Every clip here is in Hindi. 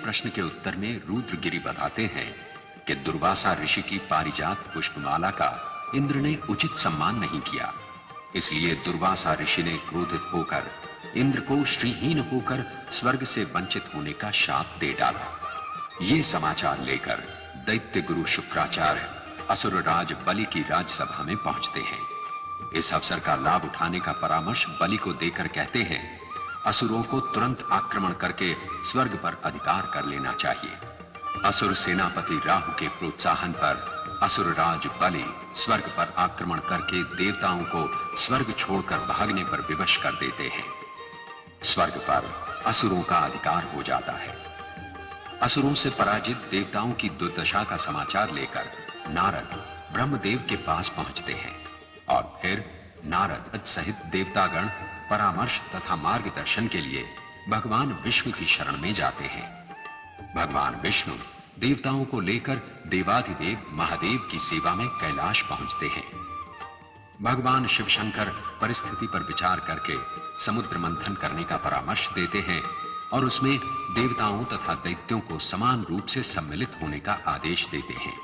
प्रश्न के उत्तर में रुद्रगिरि बताते हैं कि दुर्वासा ऋषि की पारिजात पुष्पमाला का इंद्र ने उचित सम्मान नहीं किया, इसलिए दुर्वासा ऋषि ने क्रोधित होकर इंद्र को श्रीहीन होकर स्वर्ग से वंचित होने का शाप दे डाला। ये समाचार लेकर दैत्य गुरु शुक्राचार्य असुरराज बलि की राजसभा में पहुंचते हैं। इस अवसर का लाभ उठाने का परामर्श बलि को देकर कहते हैं, असुरों को तुरंत आक्रमण करके स्वर्ग पर अधिकार कर लेना चाहिए। असुर सेनापति राहु के प्रोत्साहन पर असुरराज बलि स्वर्ग पर आक्रमण करके देवताओं को स्वर्ग छोड़कर भागने पर विवश कर देते हैं। स्वर्ग पर असुरों का अधिकार हो जाता है। असुरों से पराजित देवताओं की दुर्दशा का समाचार लेकर नारद ब्रह्मदेव के पास पहुंचते हैं और फिर नारद सहित देवतागण परामर्श तथा मार्गदर्शन के लिए भगवान विष्णु की शरण में जाते हैं। भगवान विष्णु देवताओं को लेकर देवाधिदेव महादेव की सेवा में कैलाश पहुंचते हैं। भगवान शिव शंकर परिस्थिति पर विचार करके समुद्र मंथन करने का परामर्श देते हैं और उसमें देवताओं तथा दैत्यों को समान रूप से सम्मिलित होने का आदेश देते हैं।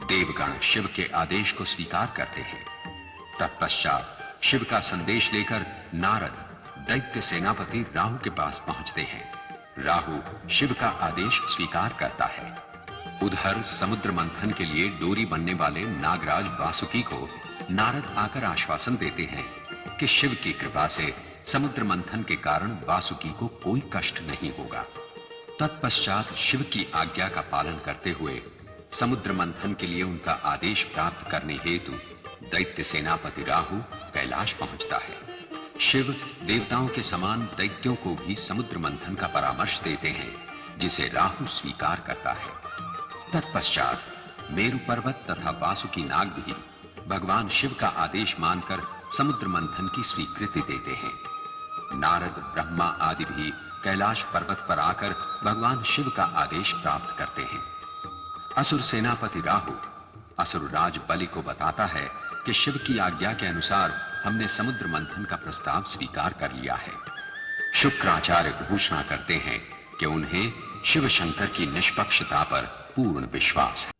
देवगण शिव के आदेश को स्वीकार करते हैं। तत्पश्चात शिव का संदेश लेकर नारद दैत्य सेनापति राहु के पास पहुंचते हैं। राहु शिव का आदेश स्वीकार करता है। उधर समुद्र मंथन के लिए डोरी बनने वाले नागराज वासुकी को नारद आकर आश्वासन देते हैं कि शिव की कृपा से समुद्र मंथन के कारण वासुकी को कोई कष्ट नहीं होगा। तत्पश्चात शिव की आज्ञा का पालन करते हुए समुद्र मंथन के लिए उनका आदेश प्राप्त करने हेतु दैत्य सेनापति राहु कैलाश पहुंचता है। शिव देवताओं के समान दैत्यों को भी समुद्र मंथन का परामर्श देते हैं, जिसे राहु स्वीकार करता है। तत्पश्चात मेरु पर्वत तथा वासुकी नाग भी भगवान शिव का आदेश मानकर समुद्र मंथन की स्वीकृति देते हैं। नारद ब्रह्मा आदि भी कैलाश पर्वत पर आकर भगवान शिव का आदेश प्राप्त करते हैं। असुर सेनापति राहु असुरराज बलि को बताता है कि शिव की आज्ञा के अनुसार हमने समुद्र मंथन का प्रस्ताव स्वीकार कर लिया है। शुक्राचार्य घोषणा करते हैं कि उन्हें शिव शंकर की निष्पक्षता पर पूर्ण विश्वास है।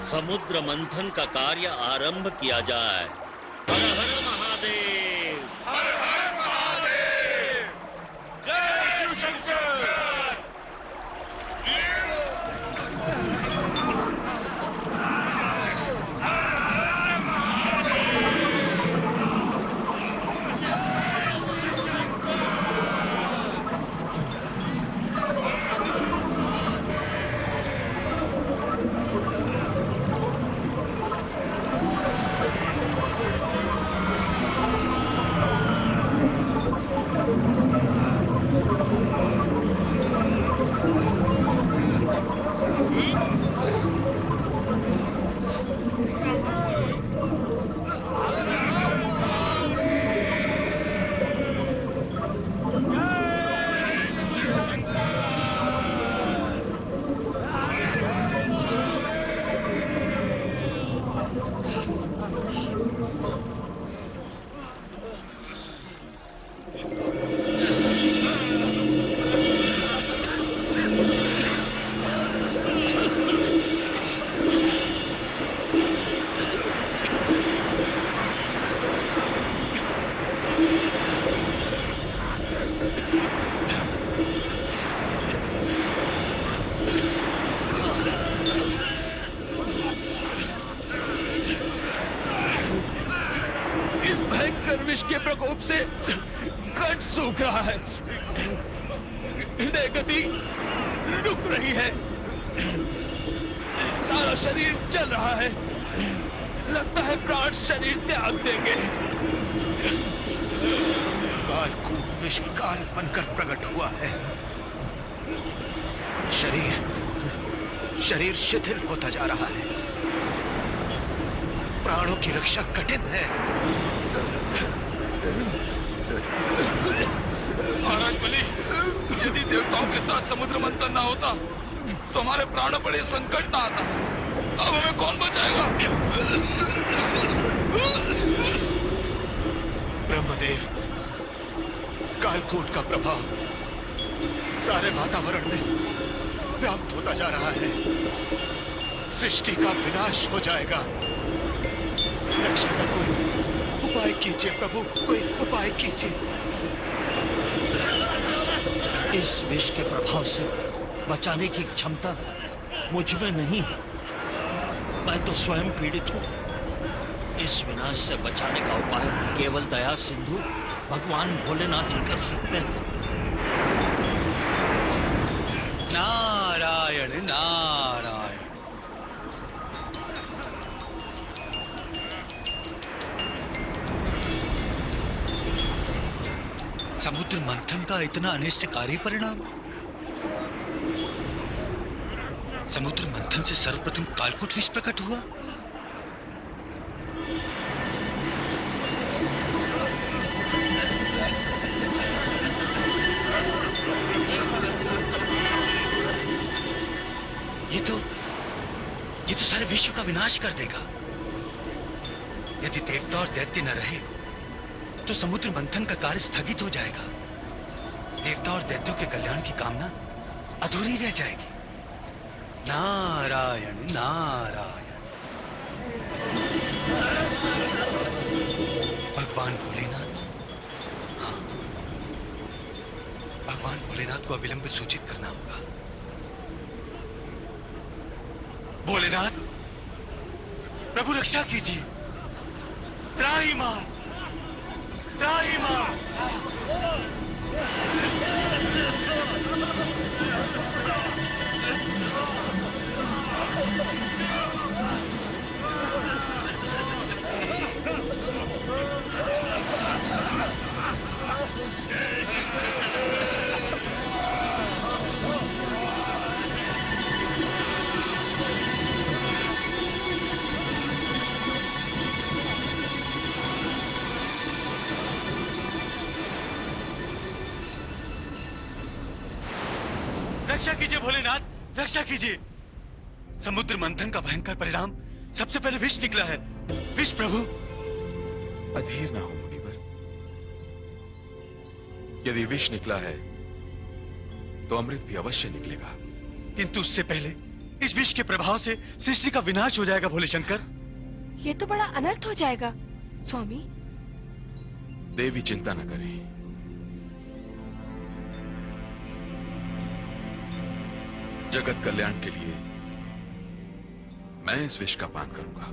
समुद्र मंथन का कार्य आरंभ किया जाए। हर हर महादेव, हर हर महादेव, जय शिव शंकर। के प्रकोप से कंठ सूख रहा है, हृदय गति रुक रही है, सारा शरीर जल रहा है, लगता है प्राण शरीर त्याग देंगे। कालकूट विषकाल बनकर प्रकट हुआ है। शरीर शिथिल होता जा रहा है। प्राणों की रक्षा कठिन है। महाराज बलि, यदि देवताओं के साथ समुद्र मंथन ना होता तो हमारे प्राणों पर यह संकट ना आता। अब हमें कौन बचाएगा? ब्रह्मदेव, कालकूट का प्रभाव सारे वातावरण में व्याप्त होता जा रहा है। सृष्टि का विनाश हो जाएगा। रक्षा का कोई उपाय कीजिए प्रभु, कोई उपाय कीजिए। इस विष के प्रभाव से बचाने की क्षमता मुझ में नहीं है। मैं तो स्वयं पीड़ित हूं। इस विनाश से बचाने का उपाय केवल दया सिंधु भगवान भोलेनाथ ही कर सकते हैं। नारायण नारायण। समुद्र मंथन का इतना अनिष्टकारी परिणाम। समुद्र मंथन से सर्वप्रथम कालकूट विष प्रकट हुआ। ये तो सारे विश्व का विनाश कर देगा। यदि देवता और दैत्य न रहे तो समुद्र मंथन का कार्य स्थगित हो जाएगा। देवता और दैत्यों के कल्याण की कामना अधूरी रह जाएगी। नारायण नारायण। भगवान भोलेनाथ, हाँ, भगवान भोलेनाथ को अविलंब सूचित करना होगा। भोलेनाथ, प्रभु रक्षा कीजिए। त्राहिमाम त्राहिमाम। रक्षा कीजिए भोलेनाथ, रक्षा कीजिए। समुद्र मंथन का भयंकर परिणाम सबसे पहले विष निकला है। विष प्रभु। अधीर ना हो मुनिवर। यदि विष निकला है तो अमृत भी अवश्य निकलेगा। किंतु उससे पहले इस विष के प्रभाव से सृष्टि का विनाश हो जाएगा भोले शंकर। ये तो बड़ा अनर्थ हो जाएगा स्वामी। देवी चिंता न करें। जगत कल्याण के लिए मैं इस विष का पान करूंगा।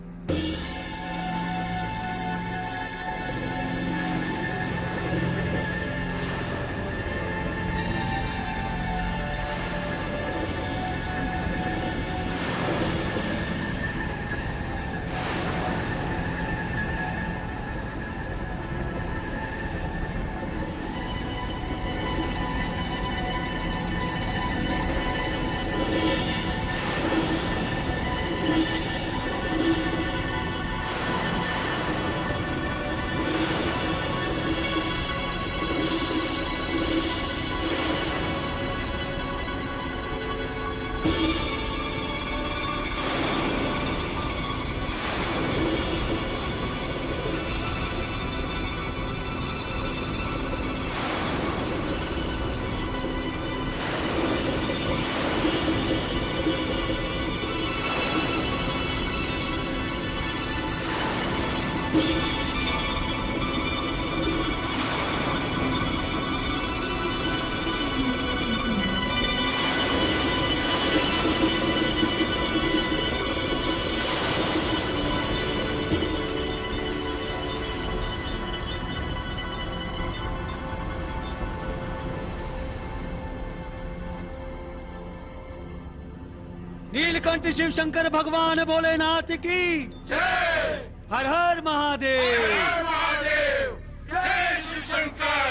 नीलकंठ शिव शंकर भगवान भोलेनाथ की जय। हर हर महादेव। हर हर महादेव। जय शिव शंकर।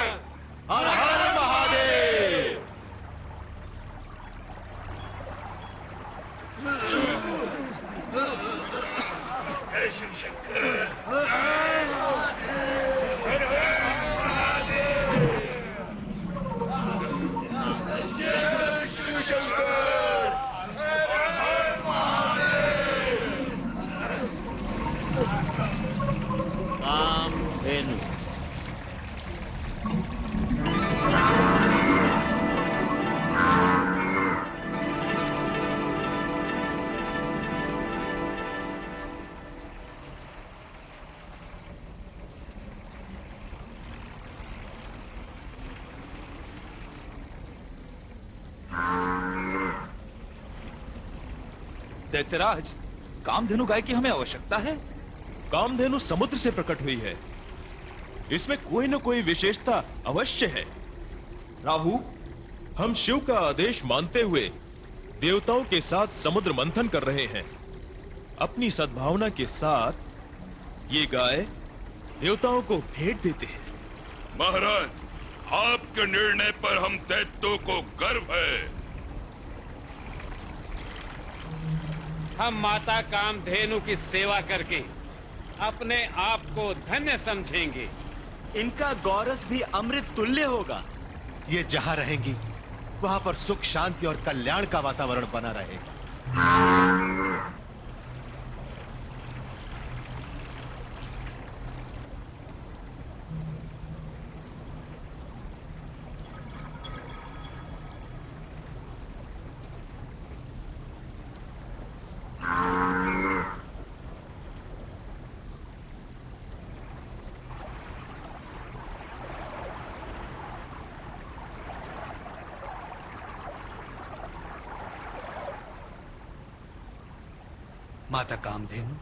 हर हर महादेव। जय शिव शंकर। हर हर महादेव। हर हर महादेव। जय शिव शंकर। कामधेनु। दैत्यराज, कामधेनु गाय की हमें आवश्यकता है। कामधेनु समुद्र से प्रकट हुई है, इसमें कोई न कोई विशेषता अवश्य है। राहु, हम शिव का आदेश मानते हुए देवताओं के साथ समुद्र मंथन कर रहे हैं। अपनी सद्भावना के साथ ये गाय देवताओं को भेंट देते हैं। महाराज, आपके निर्णय पर हम दैत्यों को गर्व है। हम माता कामधेनु की सेवा करके अपने आप को धन्य समझेंगे। इनका गौरव भी अमृत तुल्य होगा। ये जहां रहेंगी वहां पर सुख, शांति और कल्याण का वातावरण बना रहेगा। माता कामधेनु,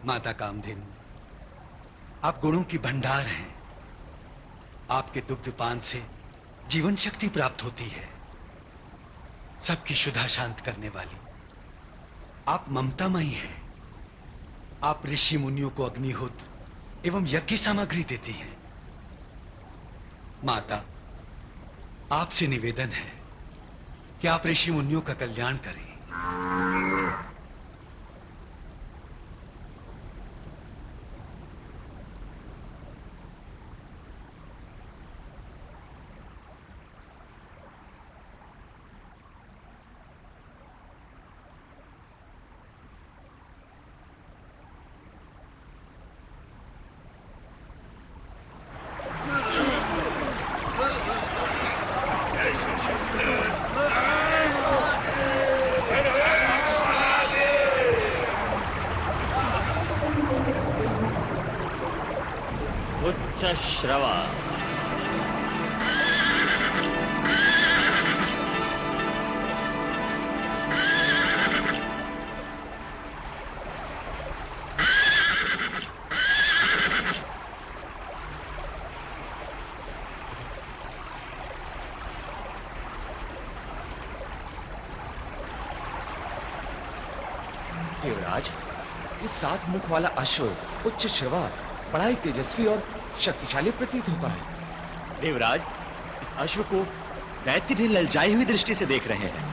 माता कामधेनु, आप गुणों की भंडार हैं। आपके दुग्धपान से जीवन शक्ति प्राप्त होती है। सबकी क्षुधा शांत करने वाली आप ममतामयी हैं। आप ऋषि मुनियों को अग्निहोत्र एवं यज्ञ सामग्री देती हैं। माता, आपसे निवेदन है कि आप ऋषि मुनियों का कल्याण करें। श्रवा। देवराज, ये 7 मुख वाला अश्व उच्च श्रवा बड़ा ही तेजस्वी और शक्तिशाली प्रतीत होता है। देवराज, इस अश्व को दैत्य भी ललचाई हुई दृष्टि से देख रहे हैं।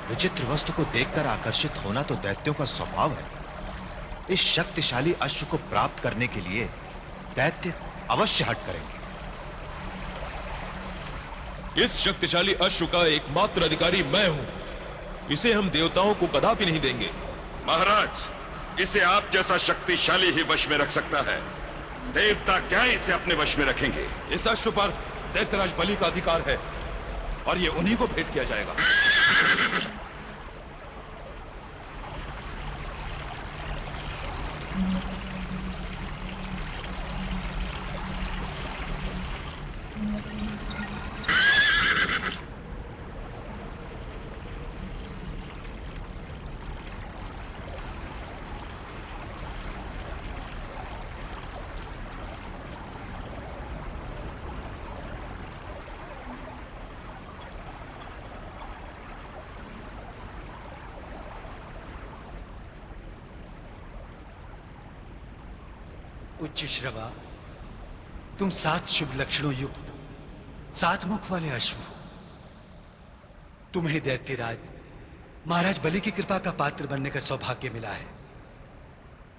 विचित्र वस्तु को देखकर आकर्षित होना तो दैत्यों का स्वभाव है। इस शक्तिशाली अश्व को प्राप्त करने के लिए दैत्य अवश्य हट करेंगे। इस शक्तिशाली अश्व का एकमात्र अधिकारी मैं हूं। इसे हम देवताओं को कदापि नहीं देंगे। महाराज, इसे आप जैसा शक्तिशाली ही वश में रख सकता है। देवता क्या इसे अपने वश में रखेंगे? इस अश्व पर दैत्यराज बलि का अधिकार है और ये उन्हीं को भेंट किया जाएगा। उच्च श्रवा, तुम 7 शुभ लक्षणों युक्त 7 मुख वाले अश्व हो। तुम्हें दैत्यराज महाराज बलि की कृपा का पात्र बनने का सौभाग्य मिला है।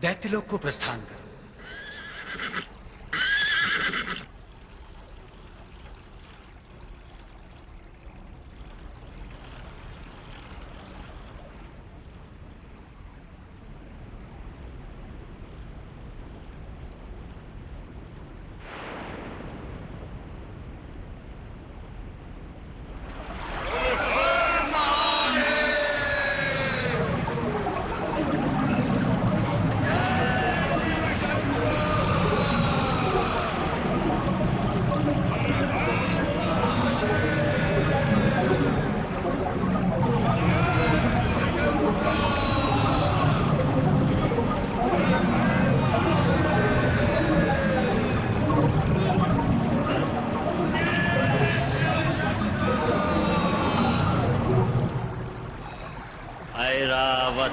दैत्यलोक को प्रस्थान करो। ऐरावत।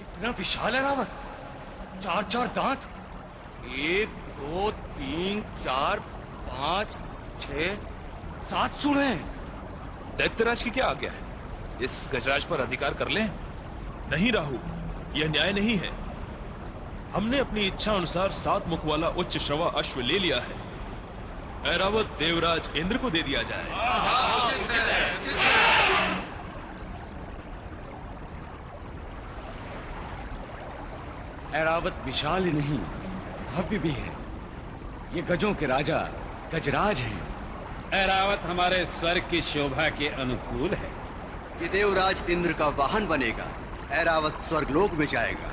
इतना विशाल ऐरावत, 4 दांत, 1 2 3 4 5 6 7 सूंड हैं। दैत्यराज की क्या आज्ञा है? इस गजराज पर अधिकार कर लें? नहीं राहु, यह न्याय नहीं है। हमने अपनी इच्छा अनुसार 7 मुख वाला उच्च श्रवा अश्व ले लिया है। ऐरावत देवराज इंद्र को दे दिया जाए। ऐरावत विशाल ही नहीं, भव्य भी है। ये गजों के राजा गजराज हैं। ऐरावत हमारे स्वर्ग की शोभा के अनुकूल है। ये देवराज इंद्र का वाहन बनेगा। ऐरावत स्वर्गलोक में जाएगा।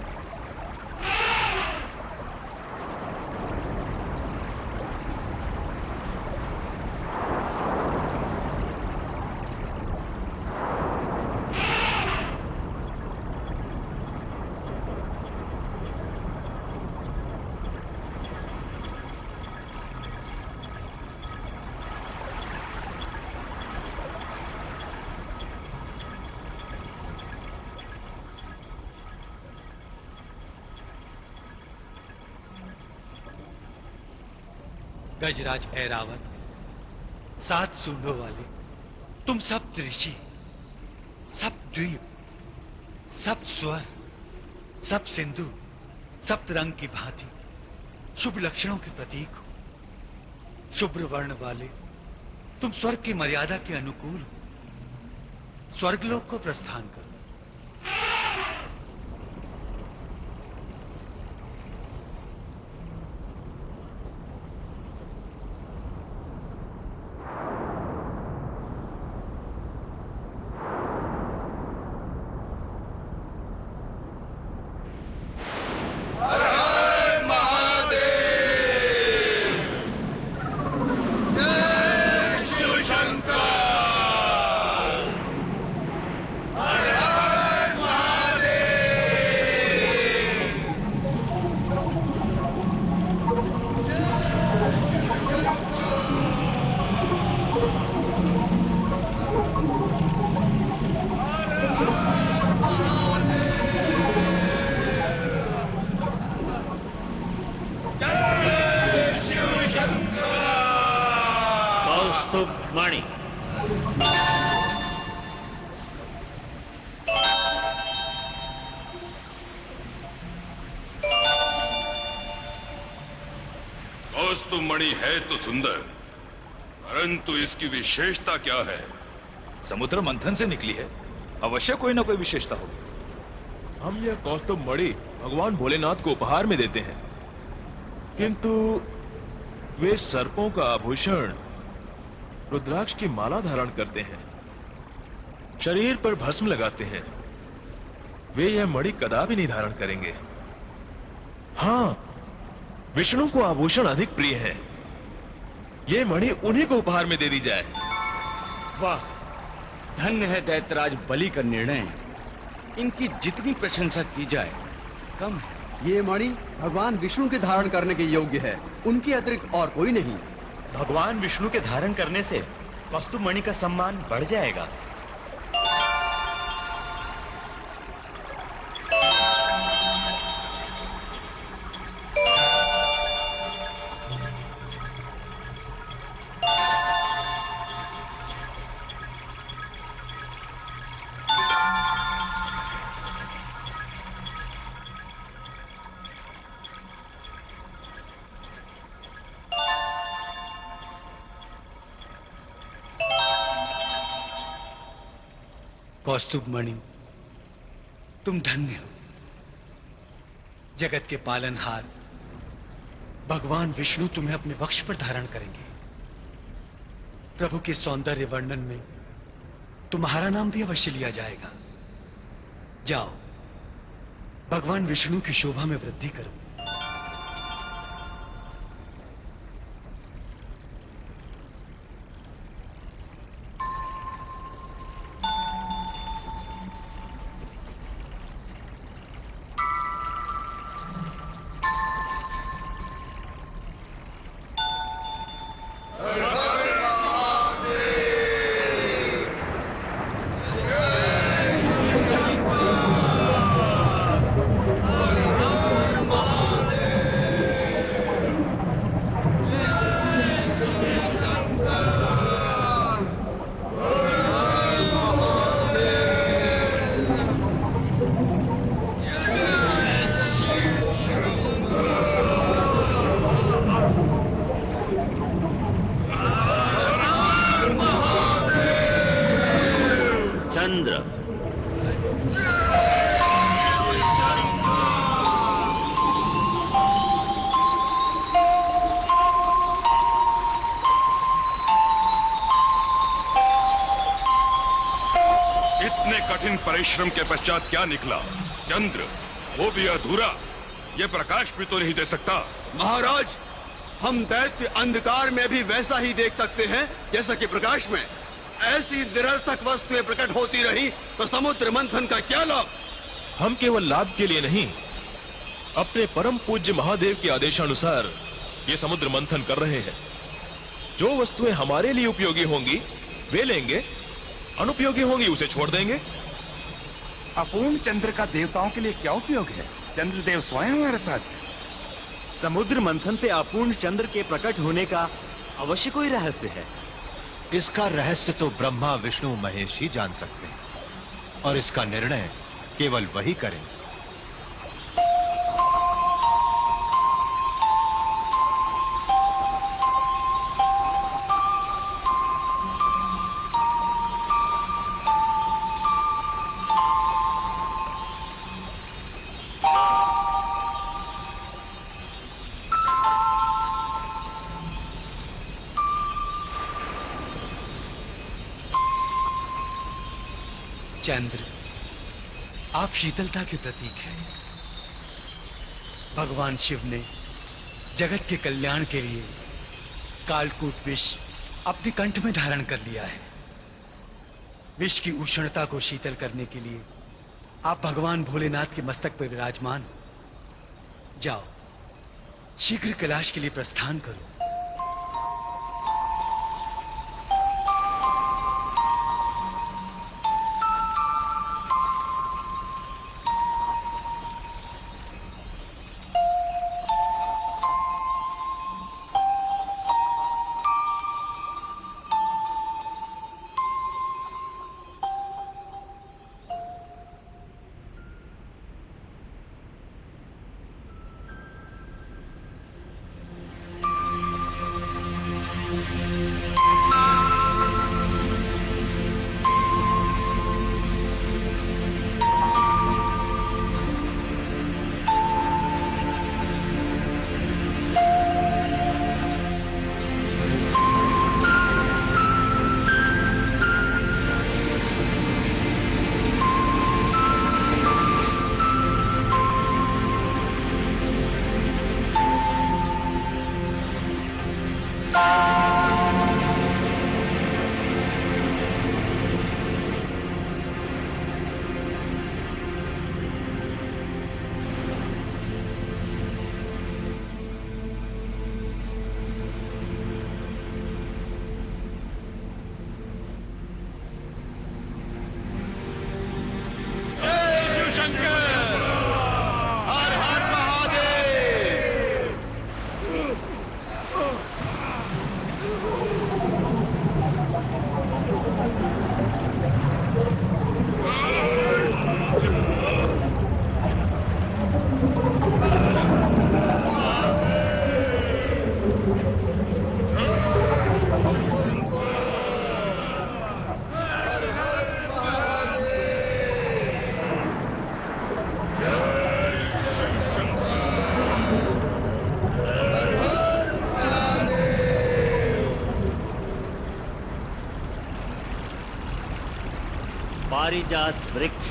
गजराज ऐरावत, 7 सूंडों वाले तुम सब ऋषि, सब द्वीप, सब स्वर, सब सिंधु, सप्त रंग की भांति शुभ लक्षणों के प्रतीक हो। शुभ्र वर्ण वाले तुम स्वर्ग की मर्यादा के अनुकूल हो। स्वर्गलोक को प्रस्थान करो। मणि। कौस्तुभ मणि है तो सुंदर, परंतु इसकी विशेषता क्या है? समुद्र मंथन से निकली है, अवश्य कोई ना कोई विशेषता होगी। हम यह कौस्तुभ मणि भगवान भोलेनाथ को उपहार में देते हैं, किंतु वे सर्पों का आभूषण रुद्राक्ष की माला धारण करते हैं, शरीर पर भस्म लगाते हैं। वे यह मणि कदापि नहीं धारण करेंगे। हाँ, विष्णु को आभूषण अधिक प्रिय है। ये मणि उन्हीं को उपहार में दे दी जाए। वाह, धन्य है दैत्यराज बलि का निर्णय। इनकी जितनी प्रशंसा की जाए कम है। ये मणि भगवान विष्णु के धारण करने के योग्य है, उनके अतिरिक्त और कोई नहीं। भगवान विष्णु के धारण करने से कौस्तुभ मणि का सम्मान बढ़ जाएगा। कौस्तुभ मणि, तुम धन्य हो। जगत के पालनहार भगवान विष्णु तुम्हें अपने वक्ष पर धारण करेंगे। प्रभु के सौंदर्य वर्णन में तुम्हारा नाम भी अवश्य लिया जाएगा। जाओ, भगवान विष्णु की शोभा में वृद्धि करो। परिश्रम के पश्चात क्या निकला? चंद्र, वो भी अधूरा। ये प्रकाश भी तो नहीं दे सकता। महाराज, हम दैत्य अंधकार में भी वैसा ही देख सकते हैं जैसा कि प्रकाश में। ऐसी निरर्थक वस्तुएं प्रकट होती रही तो समुद्र मंथन का क्या लाभ? हम केवल लाभ के लिए नहीं, अपने परम पूज्य महादेव के आदेशानुसार ये समुद्र मंथन कर रहे हैं। जो वस्तुएं हमारे लिए उपयोगी होंगी वे लेंगे, अनुपयोगी होंगी उसे छोड़ देंगे। अपूर्ण चंद्र का देवताओं के लिए क्या उपयोग है? चंद्रदेव स्वयं हमारे साथ है। समुद्र मंथन से अपूर्ण चंद्र के प्रकट होने का अवश्य कोई रहस्य है। इसका रहस्य तो ब्रह्मा विष्णु महेश ही जान सकते हैं, और इसका निर्णय केवल वही करें। चंद्र, आप शीतलता के प्रतीक हैं। भगवान शिव ने जगत के कल्याण के लिए कालकूट विष अपने कंठ में धारण कर लिया है। विष की उष्णता को शीतल करने के लिए आप भगवान भोलेनाथ के मस्तक पर विराजमान हो। जाओ, शीघ्र कैलाश के लिए प्रस्थान करो। शंकर। हर हर महादेव। पारिजात वृक्ष।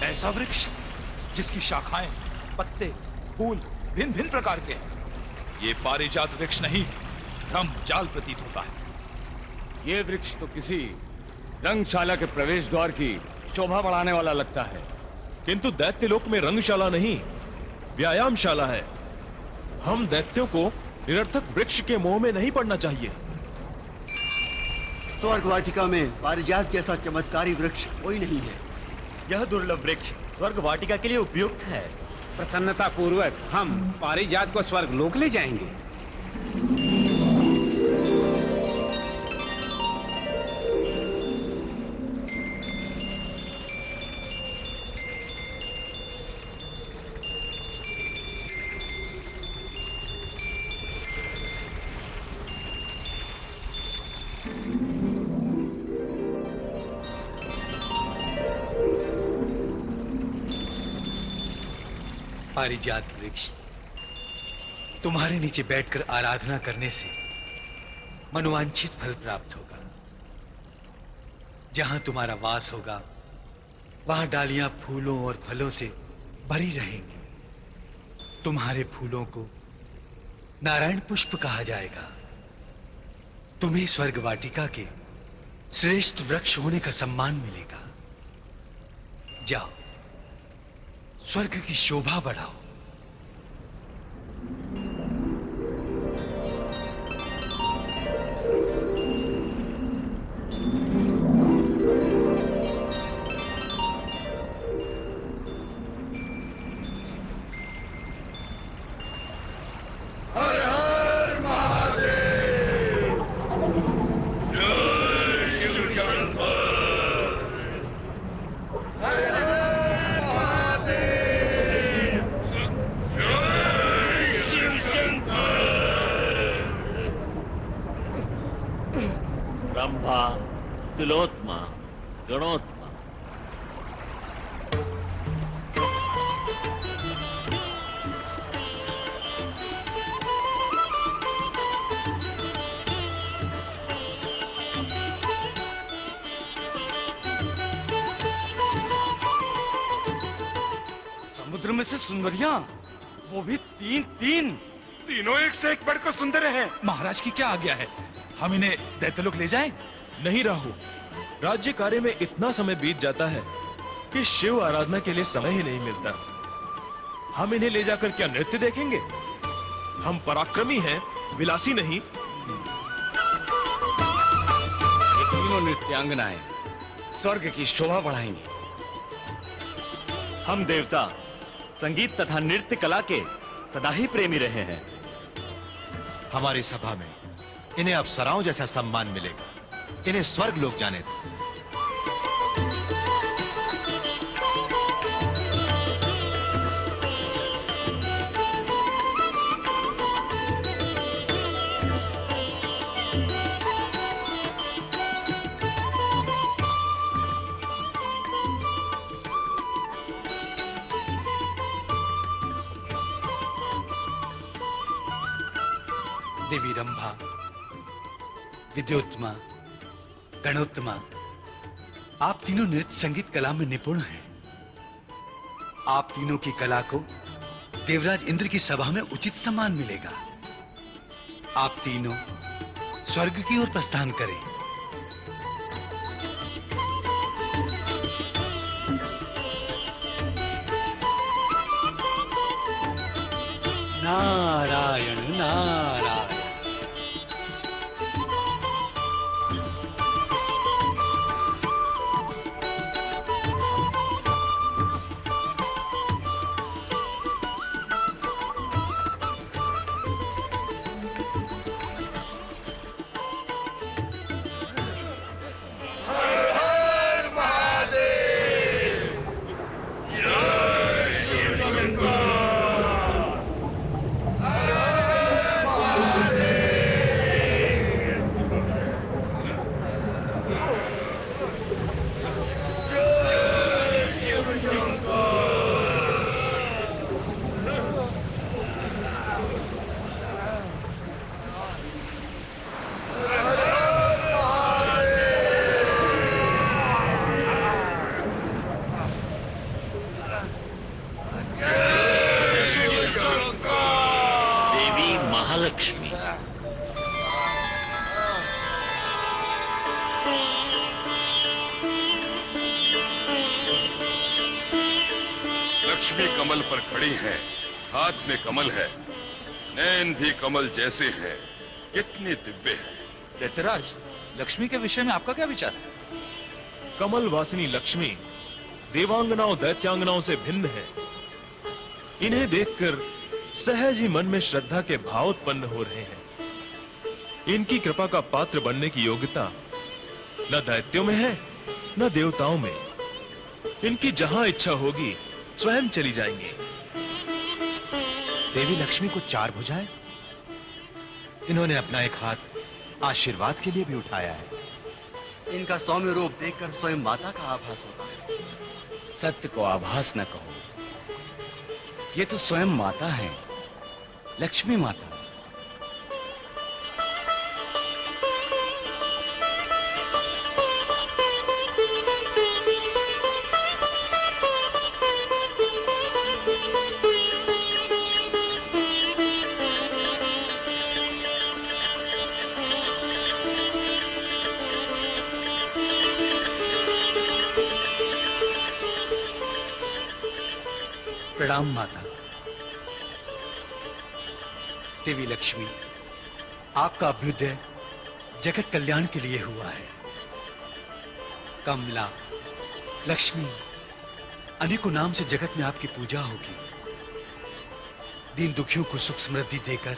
ऐसा वृक्ष जिसकी शाखाएं, पत्ते, फूल भिन्न भिन्न प्रकार के हैं। ये पारिजात वृक्ष नहीं, ब्रह्मजाल प्रतीत होता है। ये वृक्ष तो किसी रंगशाला के प्रवेश द्वार की शोभा बढ़ाने वाला लगता है। किंतु दैत्यलोक में रंगशाला नहीं, व्यायामशाला है। हम दैत्यों को निरर्थक वृक्ष के मोह में नहीं पड़ना चाहिए। स्वर्ग वाटिका में पारिजात जैसा चमत्कारी वृक्ष कोई नहीं है। यह दुर्लभ वृक्ष स्वर्ग वाटिका के लिए उपयुक्त है। प्रसन्नता पूर्वक हम पारिजात को स्वर्ग लोक ले जाएंगे। पारिजात वृक्ष, तुम्हारे नीचे बैठकर आराधना करने से मनोवांछित फल प्राप्त होगा। जहां तुम्हारा वास होगा वहां डालियां फूलों और फलों से भरी रहेंगी। तुम्हारे फूलों को नारायण पुष्प कहा जाएगा। तुम्हें स्वर्ग वाटिका के श्रेष्ठ वृक्ष होने का सम्मान मिलेगा। जाओ, स्वर्ग की शोभा बढ़ाओ। हर हर महादेव। जय शिव शंकर। हर हर महादेव। जय शिव शंकर। ब्रह्मा, तिलोत्मा, गणोत्मा। समुद्र में से सुंदरियां, वो भी तीन। तीनों एक से एक बढ़कर सुंदर है। महाराज की क्या आज्ञा है? हम इन्हें दैत्यलोक ले जाएं? नहीं राहु, राज्य कार्य में इतना समय बीत जाता है कि शिव आराधना के लिए समय ही नहीं मिलता। हम इन्हें ले जाकर क्या नृत्य देखेंगे? हम पराक्रमी हैं, विलासी नहीं। ये तीनों नृत्यांगनाएं स्वर्ग की शोभा बढ़ाएंगी। हम देवता संगीत तथा नृत्य कला के सदा ही प्रेमी रहे हैं। हमारी सभा में इन्हें अप्सराओं जैसा सम्मान मिलेगा। इन्हें स्वर्ग लोक जाने दो। देवी रंभा, विद्योत्मा, गणोत्मा, आप तीनों नृत्य संगीत कला में निपुण हैं। आप तीनों की कला को देवराज इंद्र की सभा में उचित सम्मान मिलेगा। आप तीनों स्वर्ग की ओर प्रस्थान करें। नारायण नारायण। लक्ष्मी कमल पर खड़ी है, हाथ में कमल है, नैन भी कमल जैसे हैं, कितने दिव्य हैं। दैत्यराज, लक्ष्मी के विषय में आपका क्या विचार है? कमल वासिनी लक्ष्मी देवांगनाओं दैत्यांगनाओं से भिन्न है। इन्हें देखकर सहज ही मन में श्रद्धा के भाव उत्पन्न हो रहे हैं। इनकी कृपा का पात्र बनने की योग्यता न दैत्यों में है न देवताओं में। इनकी जहां इच्छा होगी स्वयं चली जाएंगे। देवी लक्ष्मी को 4 भुजाएं, इन्होंने अपना एक हाथ आशीर्वाद के लिए भी उठाया है। इनका सौम्य रूप देखकर स्वयं माता का आभास होता है। सत्य को आभास न कहो, ये तो स्वयं माता है, लक्ष्मी माता। प्रणाम माता। देवी लक्ष्मी, आपका अभ्युदय जगत कल्याण के लिए हुआ है। कमला, लक्ष्मी, अनेकों नाम से जगत में आपकी पूजा होगी। दीन दुखियों को सुख समृद्धि देकर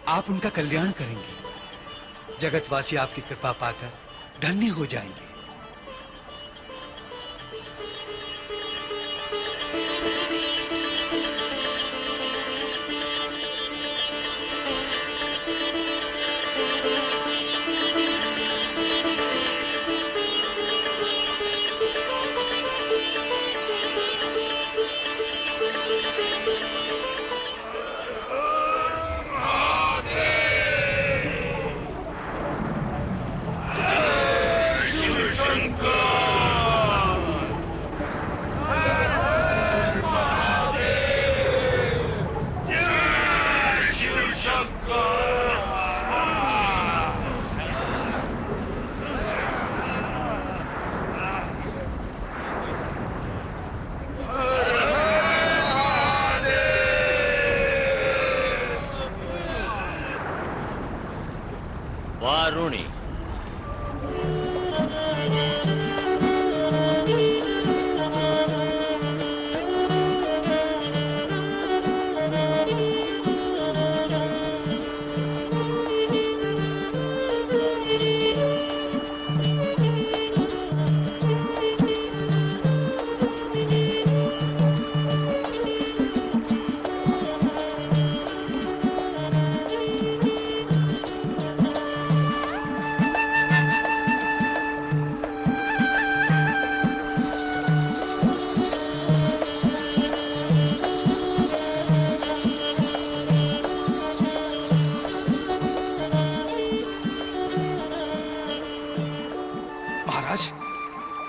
आप उनका कल्याण करेंगे। जगतवासी आपकी कृपा पाकर धन्य हो जाएंगे। वारुणी,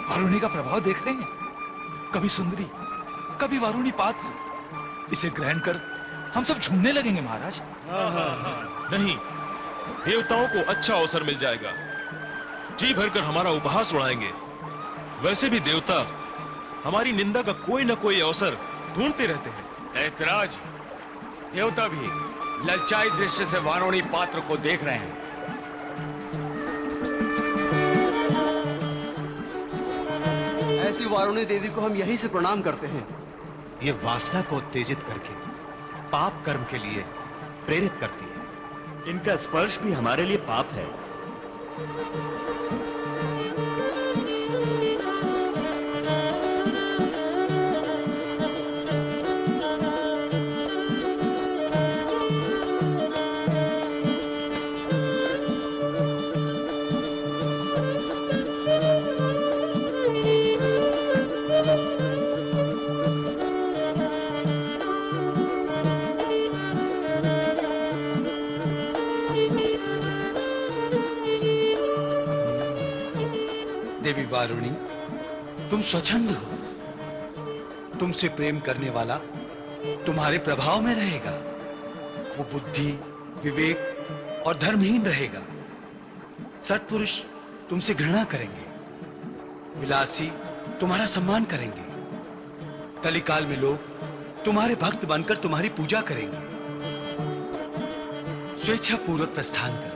वारुणी का प्रभाव देख रहे हैं? कभी सुंदरी, कभी वारुणी पात्र। इसे ग्रहण कर हम सब झूमने लगेंगे महाराज। नहीं, देवताओं को अच्छा अवसर मिल जाएगा। जी भरकर हमारा उपहास उड़ाएंगे। वैसे भी देवता हमारी निंदा का कोई न कोई अवसर ढूंढते रहते हैं। दैत्यराज, देवता भी लज्जाई दृष्टि से वारुणी पात्र को देख रहे हैं। ऐसी वारुणी देवी को हम यहीं से प्रणाम करते हैं। ये वासना को उत्तेजित करके पाप कर्म के लिए प्रेरित करती है। इनका स्पर्श भी हमारे लिए पाप है। देवी वारुणी, तुम स्वच्छंद हो। तुमसे प्रेम करने वाला तुम्हारे प्रभाव में रहेगा। वो बुद्धि, विवेक और धर्महीन रहेगा। सत्पुरुष तुमसे घृणा करेंगे, विलासी तुम्हारा सम्मान करेंगे। कलिकाल में लोग तुम्हारे भक्त बनकर तुम्हारी पूजा करेंगे। स्वेच्छा पूर्वक प्रस्थान करो।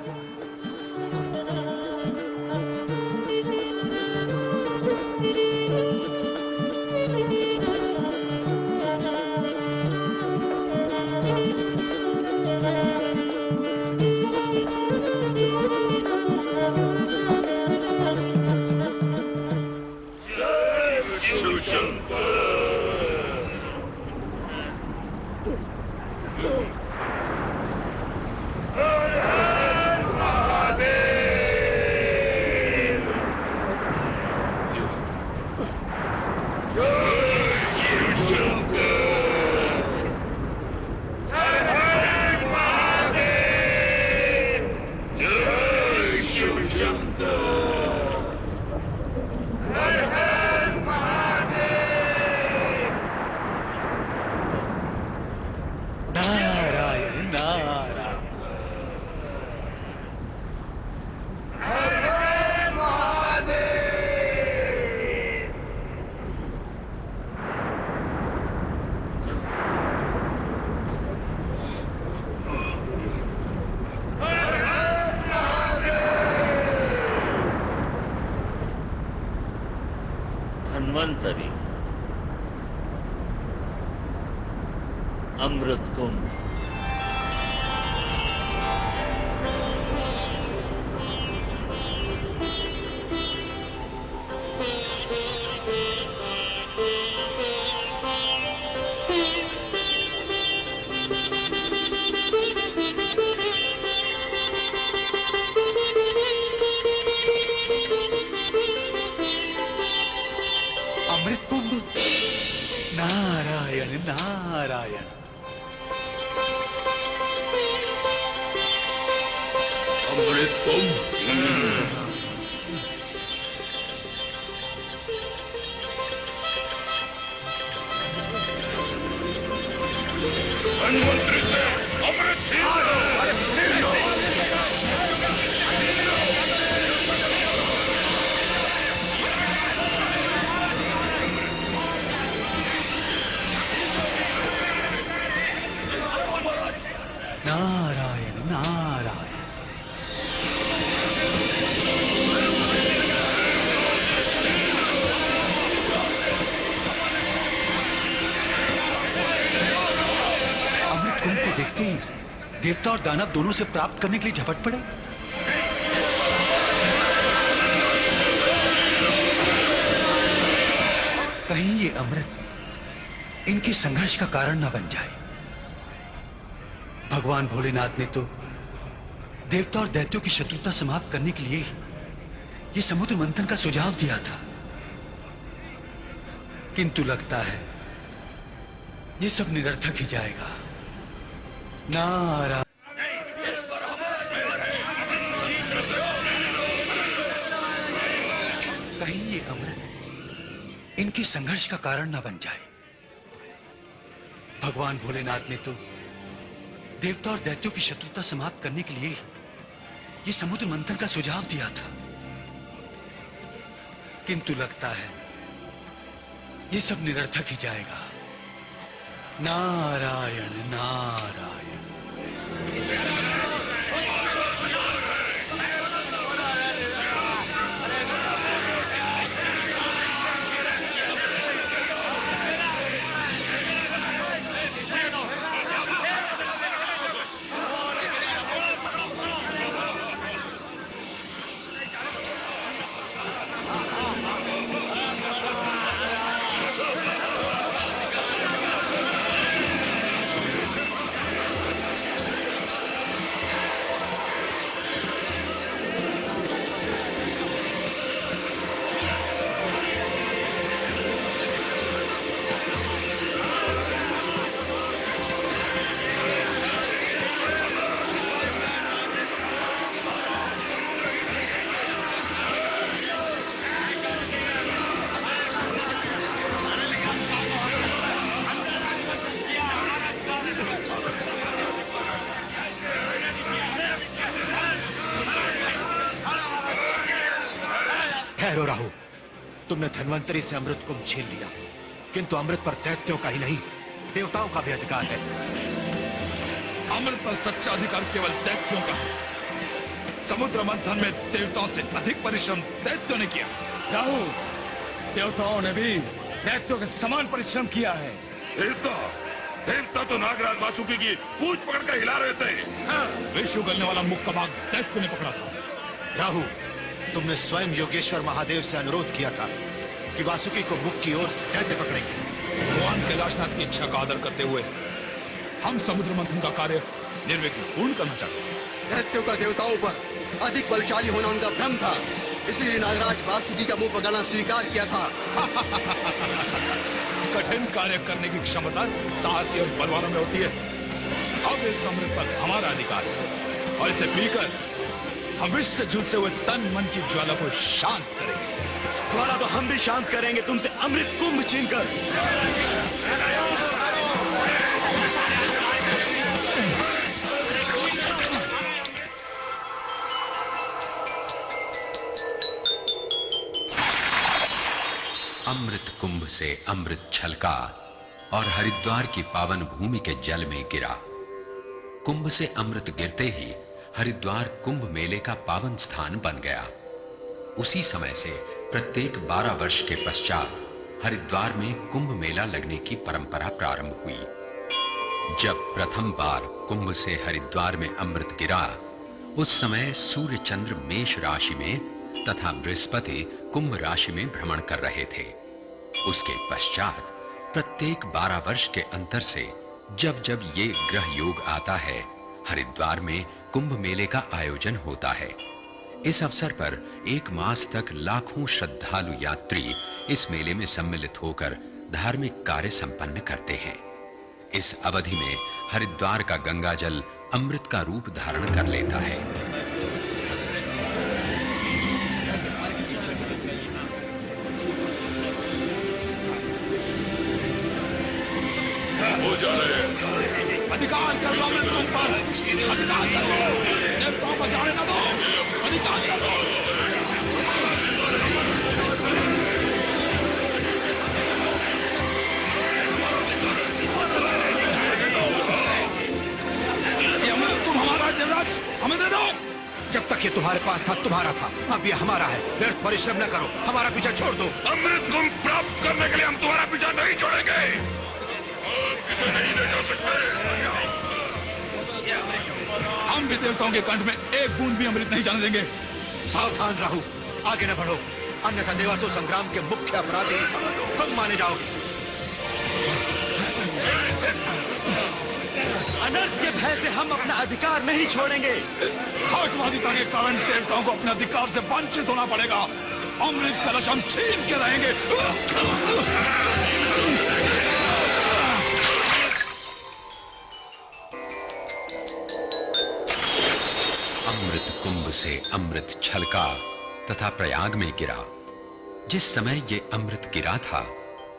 धन्वंतरी, अमृत कुंभ, अमृत कुंभ। नारायण नारायण। अमृत कुंभ। धन्वंतरी से अमृत छीन लो। नारायण नारायण। अमृत कुंभ को देखते ही देवता और दानव दोनों से प्राप्त करने के लिए झपट पड़े। कहीं ये अमृत इनके संघर्ष का कारण न बन जाए। भगवान भोलेनाथ ने तो देवता और दैत्यों की शत्रुता समाप्त करने के लिए ये समुद्र मंथन का सुझाव दिया था, किंतु लगता है ये सब निरर्थक ही जाएगा। नारायण। कहीं ये अमृत इनके संघर्ष का कारण न बन जाए। भगवान भोलेनाथ ने तो देवता और दैत्यों की शत्रुता समाप्त करने के लिए ये समुद्र मंथन का सुझाव दिया था, किंतु लगता है ये सब निरर्थक ही जाएगा। नारायण नारायण। ठहरो राहु, तुमने धन्वंतरी से अमृत कुंभ छीन लिया, किंतु अमृत पर दैत्यों का ही नहीं देवताओं का भी अधिकार है। अमृत पर सच्चा अधिकार केवल दैत्यों का है। समुद्र मंथन में देवताओं से अधिक परिश्रम दैत्यों ने किया। राहु, देवताओं ने भी दैत्यों के समान परिश्रम किया है। देवता तो नागराज वासुकी की पूंछ पकड़कर हिला रहे थे। विषु गलने वाला मुक्का बाग दैत्य ने पकड़ा था। राहु, तुमने स्वयं योगेश्वर महादेव से अनुरोध किया था कि वासुकी को मुख की ओर से दैत्य पकड़ेंगे। भगवान कैलाशनाथ की इच्छा का आदर करते हुए हम समुद्र मंथन का कार्य निर्विघ्न पूर्ण करना चाहते हैं। दैत्यों का देवताओं पर अधिक बलशाली होना उनका भ्रम था, इसलिए नागराज वासुकी का मुंह पकड़ना स्वीकार किया था। कठिन कार्य करने की क्षमता साहसी और बलवानों में होती है। अब इस अमृत पर हमारा अधिकार है और इसे पीकर हम विष से झुलसे हुए तन मन की ज्वाला को शांत करेंगे। ज्वाला तो हम भी शांत करेंगे तुमसे अमृत कुंभ छीनकर। अमृत कुंभ से अमृत छलका और हरिद्वार की पावन भूमि के जल में गिरा। कुंभ से अमृत गिरते ही हरिद्वार कुंभ मेले का पावन स्थान बन गया। उसी समय से प्रत्येक 12 वर्ष के पश्चात हरिद्वार में कुंभ मेला लगने की परंपरा प्रारंभ हुई। जब प्रथम बार कुंभ से हरिद्वार में अमृत गिरा, उस समय सूर्य चंद्र मेष राशि में तथा बृहस्पति कुंभ राशि में भ्रमण कर रहे थे। उसके पश्चात प्रत्येक 12 वर्ष के अंतर से जब जब ये ग्रह योग आता है, हरिद्वार में कुंभ मेले का आयोजन होता है। इस अवसर पर 1 मास तक लाखों श्रद्धालु यात्री इस मेले में सम्मिलित होकर धार्मिक कार्य संपन्न करते हैं। इस अवधि में हरिद्वार का गंगा जल अमृत का रूप धारण कर लेता है। हो जा रहे अधिकार कर लो अमृत कुंभ पर, अधिकार कर लो, देवताओं को जाने न दो, अधिकार कर लो। ये अमृत कुंभ हमारा देवराज, हमें दे दो। जब तक ये तुम्हारे पास था तुम्हारा था, अब ये हमारा है। व्यर्थ परिश्रम न करो, हमारा पीछा छोड़ दो। अमृत कुंभ प्राप्त करने के लिए हम तुम्हारा पीछा नहीं छोड़ेंगे। इसे नहीं ले जा सकते। हम भी देवताओं के कंठ में एक बूंद भी अमृत नहीं जाने देंगे। सावधान राहु, आगे न बढ़ो, अन्यथा देवासुर संग्राम के मुख्य अपराधी तुम माने जाओगे। अनर्थ के भय से हम अपना अधिकार नहीं छोड़ेंगे। हठवादिता के कारण देवताओं को अपने अधिकार से वंचित होना पड़ेगा। अमृत कलश हम छीन के रहेंगे। अमृत कुंभ से अमृत छलका तथा प्रयाग में गिरा। जिस समय ये अमृत गिरा था,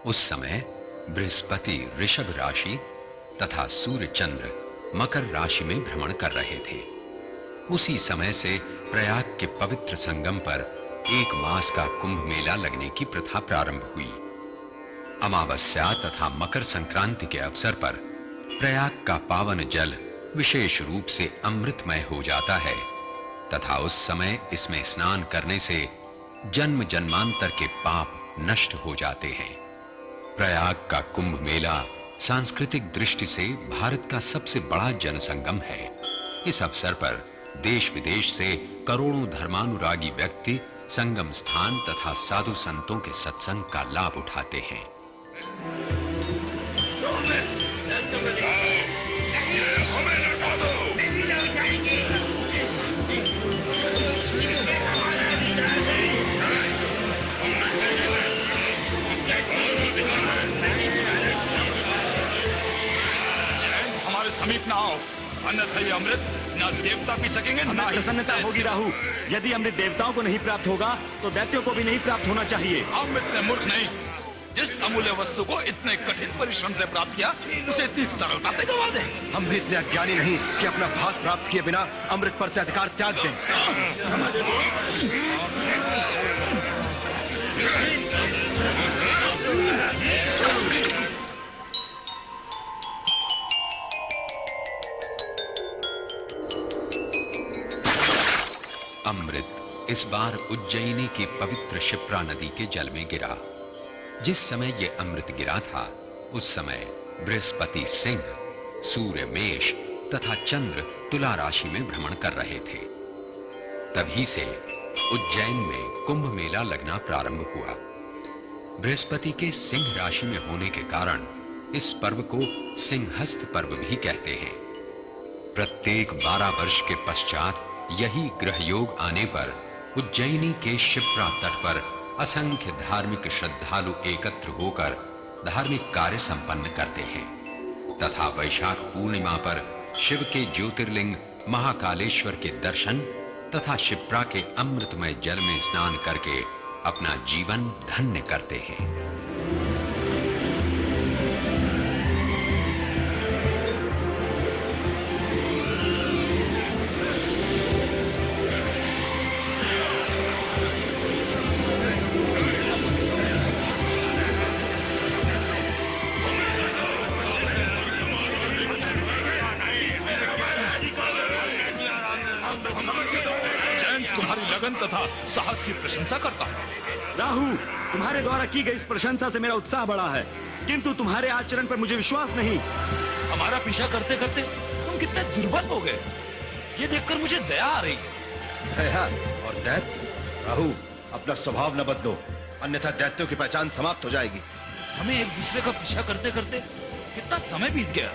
उस समय बृहस्पति ऋषभ राशि तथा सूर्य चंद्र मकर राशि में भ्रमण कर रहे थे। उसी समय से प्रयाग के पवित्र संगम पर 1 मास का कुंभ मेला लगने की प्रथा प्रारंभ हुई। अमावस्या तथा मकर संक्रांति के अवसर पर प्रयाग का पावन जल विशेष रूप से अमृतमय हो जाता है तथा उस समय इसमें स्नान करने से जन्म जन्मांतर के पाप नष्ट हो जाते हैं। प्रयाग का कुंभ मेला सांस्कृतिक दृष्टि से भारत का सबसे बड़ा जनसंगम है। इस अवसर पर देश विदेश से करोड़ों धर्मानुरागी व्यक्ति संगम स्थान तथा साधु संतों के सत्संग का लाभ उठाते हैं। हमारे समीप ना आओ, अन्यथा ये अमृत ना देवता पी सकेंगे ना प्रसन्नता होगी राहु। यदि अमृत देवताओं को नहीं प्राप्त होगा तो दैत्यों को भी नहीं प्राप्त होना चाहिए। हम इतने मूर्ख नहीं, जिस अमूल्य वस्तु को इतने कठिन परिश्रम से प्राप्त किया उसे इतनी सरलता से गवा दें। हम भी इतने अज्ञानी नहीं कि अपना भाग प्राप्त किए बिना अमृत पर से अधिकार त्याग दें। अमृत इस बार उज्जैनी की पवित्र शिप्रा नदी के जल में गिरा। जिस समय यह अमृत गिरा था उस समय बृहस्पति सिंह, सूर्य मेष तथा चंद्र तुला राशि में भ्रमण कर रहे थे। तभी से उज्जैन में कुंभ मेला लगना प्रारंभ हुआ। बृहस्पति के सिंह राशि में होने के कारण इस पर्व को सिंहस्थ पर्व भी कहते हैं। प्रत्येक 12 वर्ष के पश्चात यही ग्रह योग आने पर उज्जैनी के शिप्रा तट पर असंख्य धार्मिक श्रद्धालु एकत्र होकर धार्मिक कार्य संपन्न करते हैं तथा वैशाख पूर्णिमा पर शिव के ज्योतिर्लिंग महाकालेश्वर के दर्शन तथा शिप्रा के अमृतमय जल में स्नान करके अपना जीवन धन्य करते हैं। तथा साहस की प्रशंसा करता हूं। राहु, तुम्हारे द्वारा की गई इस प्रशंसा से मेरा उत्साह बढ़ा है, किंतु तुम्हारे आचरण पर मुझे विश्वास नहीं। हमारा पीछा करते करते तुम कितने दुर्बल हो गए, ये देखकर मुझे दया आ रही। दया और दैत्य? राहु, अपना स्वभाव न बदलो, अन्यथा दैत्यों की पहचान समाप्त हो जाएगी। हमें एक दूसरे का पीछा करते करते कितना समय बीत गया।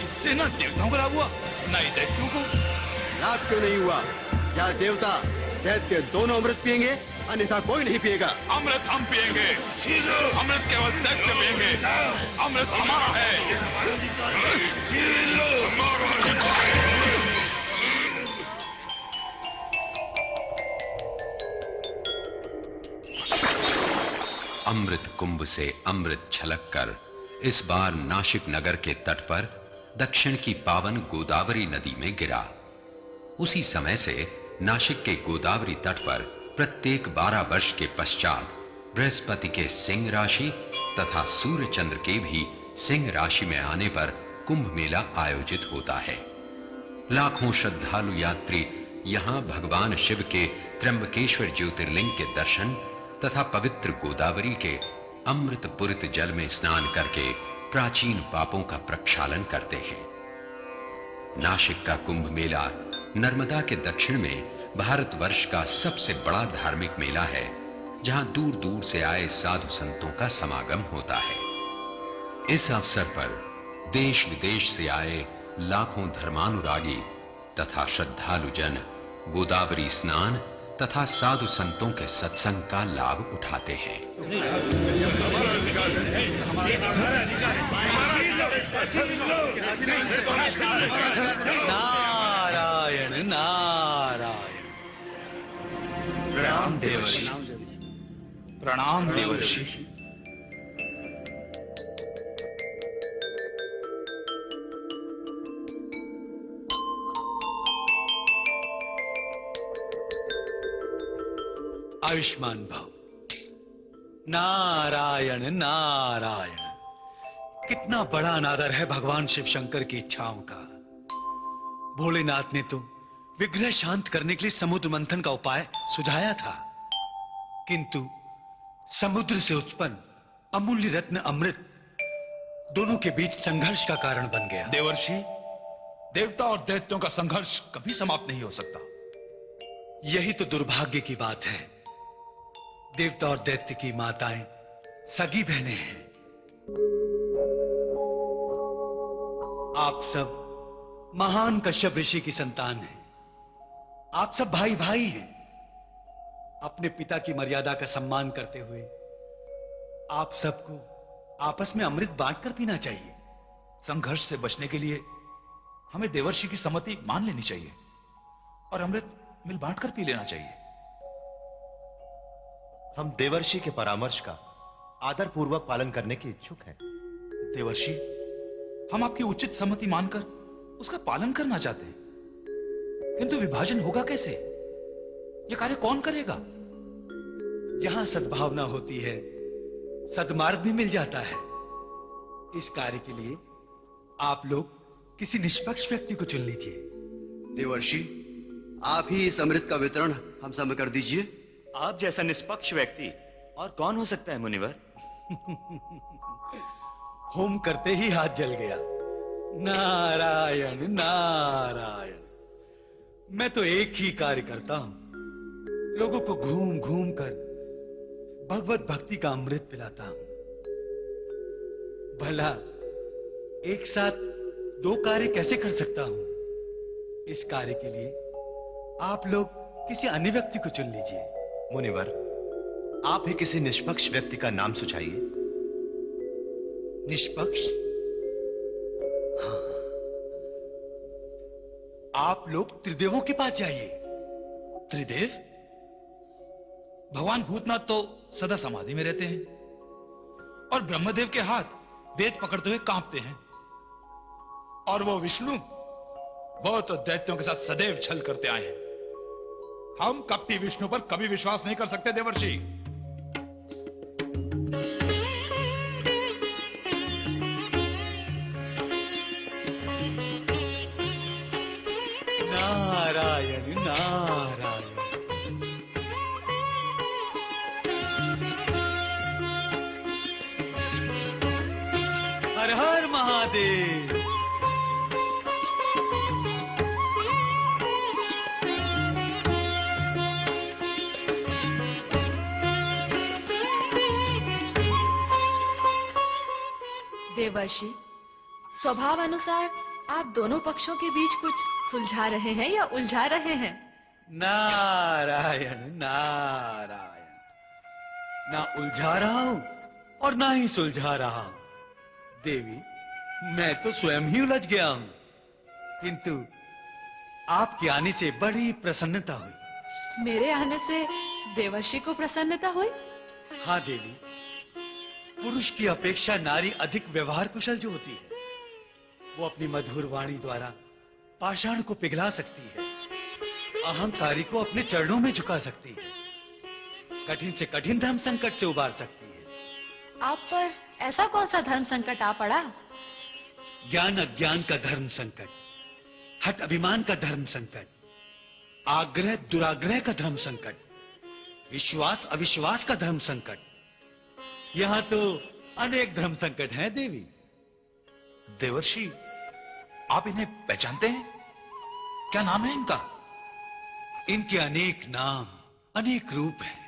इससे ना देवताओं को लाभ हुआ ना ही दैत्यों को। लाभ क्यों नहीं हुआ? क्या देवता दैत्य दोनों अमृत पिएंगे, अन्यथा कोई नहीं पिएगा। अमृत हम पिएंगे, अमृत केवल दैत्य पिएंगे। अमृत हमारा है। अमृत कुंभ से अमृत छलककर इस बार नासिक नगर के तट पर दक्षिण की पावन गोदावरी नदी में गिरा। उसी समय से नासिक के गोदावरी तट पर प्रत्येक 12 वर्ष के पश्चात बृहस्पति के सिंह राशि तथा सूर्य चंद्र के भी सिंह राशि में आने पर कुंभ मेला आयोजित होता है। लाखों श्रद्धालु यात्री यहां भगवान शिव के त्र्यंबकेश्वर ज्योतिर्लिंग के दर्शन तथा पवित्र गोदावरी के अमृतपूरित जल में स्नान करके प्राचीन पापों का प्रक्षालन करते हैं। नासिक का कुंभ मेला नर्मदा के दक्षिण में भारतवर्ष का सबसे बड़ा धार्मिक मेला है, जहां दूर दूर से आए साधु संतों का समागम होता है। इस अवसर पर देश विदेश से आए लाखों धर्मानुरागी तथा श्रद्धालु जन गोदावरी स्नान तथा साधु संतों के सत्संग का लाभ उठाते हैं। नारायण नारायण। प्रणाम देवर्षि। प्रणाम देवर्षि। आयुष्मान भव। नारायण नारायण। कितना बड़ा अनादर है भगवान शिव शंकर की इच्छाओं का। भोलेनाथ ने तो विग्रह शांत करने के लिए समुद्र मंथन का उपाय सुझाया था, किंतु समुद्र से उत्पन्न अमूल्य रत्न अमृत दोनों के बीच संघर्ष का कारण बन गया। देवर्षि, देवता और दैत्यों का संघर्ष कभी समाप्त नहीं हो सकता। यही तो दुर्भाग्य की बात है। देवता और दैत्य की माताएं सगी बहनें हैं। आप सब महान कश्यप ऋषि की संतान हैं। आप सब भाई भाई हैं। अपने पिता की मर्यादा का सम्मान करते हुए आप सबको आपस में अमृत बांटकर पीना चाहिए। संघर्ष से बचने के लिए हमें देवर्षि की सम्मति मान लेनी चाहिए और अमृत मिल बांटकर पी लेना चाहिए। हम देवर्षि के परामर्श का आदर पूर्वक पालन करने के इच्छुक हैं। देवर्षि, हम आपकी उचित सम्मति मानकर उसका पालन करना चाहते हैं, किंतु विभाजन होगा कैसे? यह कार्य कौन करेगा? जहां सद्भावना होती है सद्मार्ग भी मिल जाता है। इस कार्य के लिए आप लोग किसी निष्पक्ष व्यक्ति को चुन लीजिए। देवर्षि, आप ही इस अमृत का वितरण हम सब में कर दीजिए। आप जैसा निष्पक्ष व्यक्ति और कौन हो सकता है मुनिवर? होम करते ही हाथ जल गया। नारायण नारायण। मैं तो एक ही कार्य करता हूं, लोगों को घूम घूम कर भगवत भक्ति का अमृत पिलाता हूं। भला एक साथ दो कार्य कैसे कर सकता हूं? इस कार्य के लिए आप लोग किसी अन्य व्यक्ति को चुन लीजिए। मुनिवर, आप ही किसी निष्पक्ष व्यक्ति का नाम सुझाइए। निष्पक्ष? हाँ, आप लोग त्रिदेवों के पास जाइए। त्रिदेव? भगवान भूतनाथ तो सदा समाधि में रहते हैं और ब्रह्मदेव के हाथ वेद पकड़ते हुए कांपते हैं, और वो विष्णु, वो तो दैत्यों के साथ सदैव छल करते आए हैं। हम कपटी विष्णु पर कभी विश्वास नहीं कर सकते देवर्षि। नारायण नारायण। हर हर महादेव। देवर्षि, स्वभाव अनुसार आप दोनों पक्षों के बीच कुछ सुलझा रहे हैं या उलझा रहे हैं? नारायण नारायण। ना उलझा रहा हूं और ना ही सुलझा रहा हूं। देवी, मैं तो स्वयं ही उलझ गया हूं, किंतु आपके आने से बड़ी प्रसन्नता हुई। मेरे आने से देवर्षि को प्रसन्नता हुई? हाँ देवी, पुरुष की अपेक्षा नारी अधिक व्यवहार कुशल जो होती है, वो अपनी मधुर वाणी द्वारा पाषाण को पिघला सकती है, अहंकारी को अपने चरणों में झुका सकती है, कठिन से कठिन धर्म संकट से उबार सकती है। आप पर ऐसा कौन सा धर्म संकट आ पड़ा? ज्ञान अज्ञान का धर्म संकट, हठ अभिमान का धर्म संकट, आग्रह दुराग्रह का धर्म संकट, विश्वास अविश्वास का धर्म संकट। यहां तो अनेक धर्म संकट हैं देवी। देवर्षि, आप इन्हें पहचानते हैं? क्या नाम है इनका? इनके अनेक नाम, अनेक रूप हैं।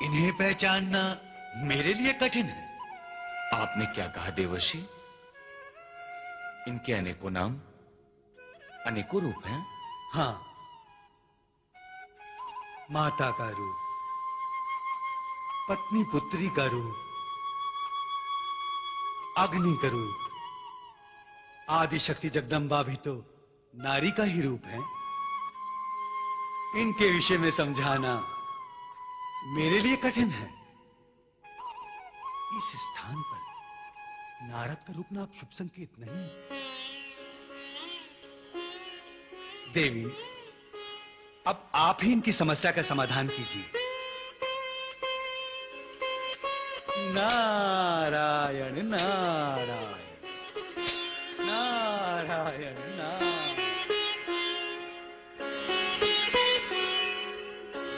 इन्हें पहचानना मेरे लिए कठिन है। आपने क्या कहा देवर्षि? इनके अनेकों नाम, अनेकों रूप हैं? हाँ, माता का रूप, पत्नी पुत्री का रूप, अग्नि का रूप, आदि शक्ति जगदम्बा भी तो नारी का ही रूप है। इनके विषय में समझाना मेरे लिए कठिन है। इस स्थान पर नारद का रुकना अब शुभ संकेत नहीं। देवी, अब आप ही इनकी समस्या का समाधान कीजिए। नारायण नारायण नारायण नारायण।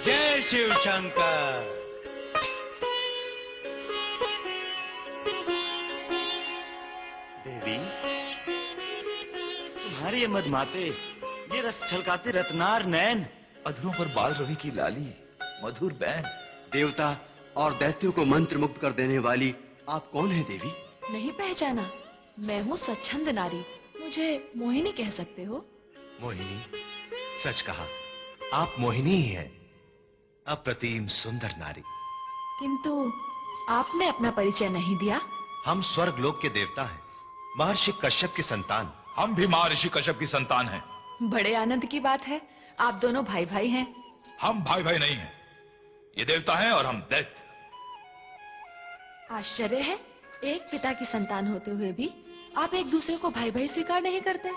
जय शिव शंकर। देवी, तुम्हारे ये मधमाते, ये रस छलकाते रत्नार नैन, अधरों पर बाल रवि की लाली, मधुर बैन। देवता और दैत्यों को मंत्र मुक्त कर देने वाली आप कौन है देवी? नहीं पहचाना? मैं हूँ स्वच्छंद नारी, मुझे मोहिनी कह सकते हो। मोहिनी, सच कहा, आप मोहिनी ही हैं, अप्रतिम सुंदर नारी। किंतु आपने अपना परिचय नहीं दिया। हम स्वर्ग लोक के देवता हैं, महर्षि कश्यप की संतान। हम भी महर्षि कश्यप की संतान हैं। बड़े आनंद की बात है, आप दोनों भाई भाई हैं। हम भाई भाई नहीं हैं, ये देवता हैं और हम दैत्य। आश्चर्य है, एक पिता की संतान होते हुए भी आप एक दूसरे को भाई भाई स्वीकार नहीं करते।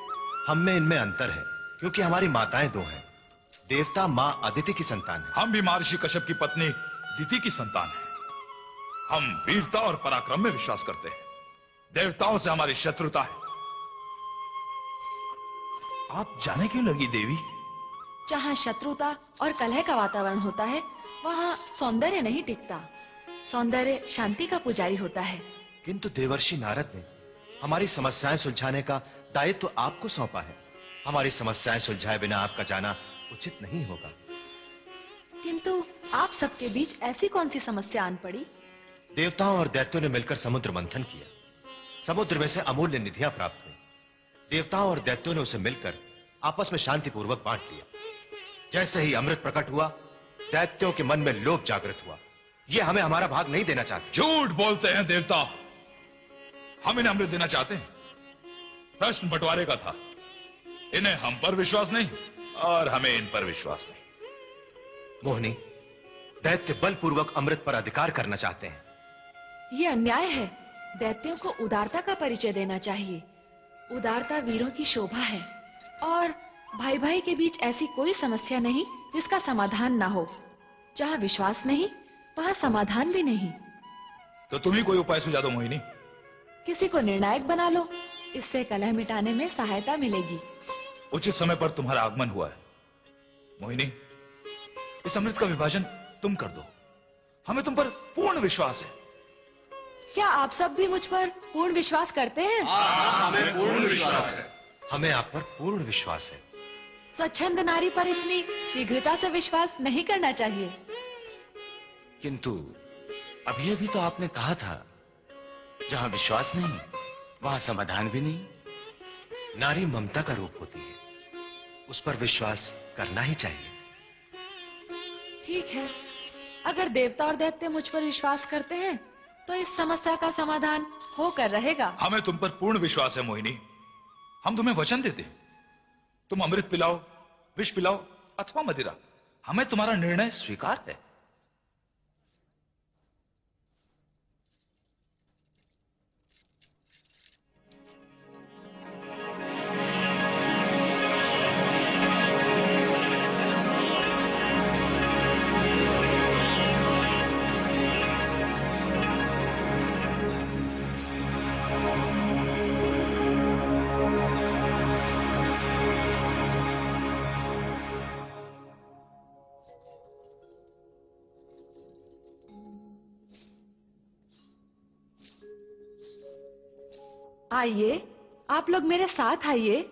हम में इनमें अंतर है, क्योंकि हमारी माताएं दो हैं। देवता माँ अदिति की संतान है। हम भी महर्षि कश्यप की पत्नी दिति की संतान हैं। हम वीरता और पराक्रम में विश्वास करते हैं, देवताओं से हमारी शत्रुता है। आप जाने क्यों लगी देवी? जहाँ शत्रुता और कलह का वातावरण होता है, वहाँ सौंदर्य नहीं टिकता। सौंदर्य शांति का पुजारी होता है। किंतु देवर्षि नारद ने हमारी समस्याएं सुलझाने का दायित्व तो आपको सौंपा है। हमारी समस्याएं सुलझाए बिना आपका जाना उचित नहीं होगा। किंतु आप सबके बीच ऐसी कौन सी समस्या आन पड़ी? देवताओं और दैत्यों ने मिलकर समुद्र मंथन किया। समुद्र में से अमूल्य निधियां प्राप्त हुई। देवताओं और दैत्यों ने उसे मिलकर आपस में शांतिपूर्वक बांट लिया। जैसे ही अमृत प्रकट हुआ, दैत्यों के मन में लोभ जागृत हुआ। ये हमें हमारा भाग नहीं देना चाहते। झूठ बोलते हैं देवता, हम इन्हें अमृत देना चाहते हैं। प्रश्न बंटवारे का था। इन्हें हम पर विश्वास नहीं और हमें इन पर विश्वास नहीं। मोहिनी, दैत्य बलपूर्वक अमृत पर अधिकार करना चाहते हैं। ये अन्याय है। दैत्यों को उदारता का परिचय देना चाहिए। उदारता वीरों की शोभा है, और भाई भाई के बीच ऐसी कोई समस्या नहीं जिसका समाधान ना हो। जहाँ विश्वास नहीं, वहाँ समाधान भी नहीं। तो तुम ही कोई उपाय सुझा दो मोहिनी। किसी को निर्णायक बना लो, इससे कलह मिटाने में सहायता मिलेगी। उचित समय पर तुम्हारा आगमन हुआ है मोहिनी। इस अमृत का विभाजन तुम कर दो, हमें तुम पर पूर्ण विश्वास है। क्या आप सब भी मुझ पर पूर्ण विश्वास करते हैं? हमें पूर्ण विश्वास है। हमें आप पर पूर्ण विश्वास है। स्वच्छंद नारी पर इतनी शीघ्रता से विश्वास नहीं करना चाहिए। किंतु अभी अभी तो आपने कहा था, जहां विश्वास नहीं वहां समाधान भी नहीं। नारी ममता का रूप होती है, उस पर विश्वास करना ही चाहिए। ठीक है, अगर देवता और दैत्य मुझ पर विश्वास करते हैं तो इस समस्या का समाधान होकर रहेगा। हमें तुम पर पूर्ण विश्वास है मोहिनी। हम तुम्हें वचन देते हैं, तुम अमृत पिलाओ, विष पिलाओ अथवा मदिरा, हमें तुम्हारा निर्णय स्वीकार है। आइए, आप लोग मेरे साथ आइए।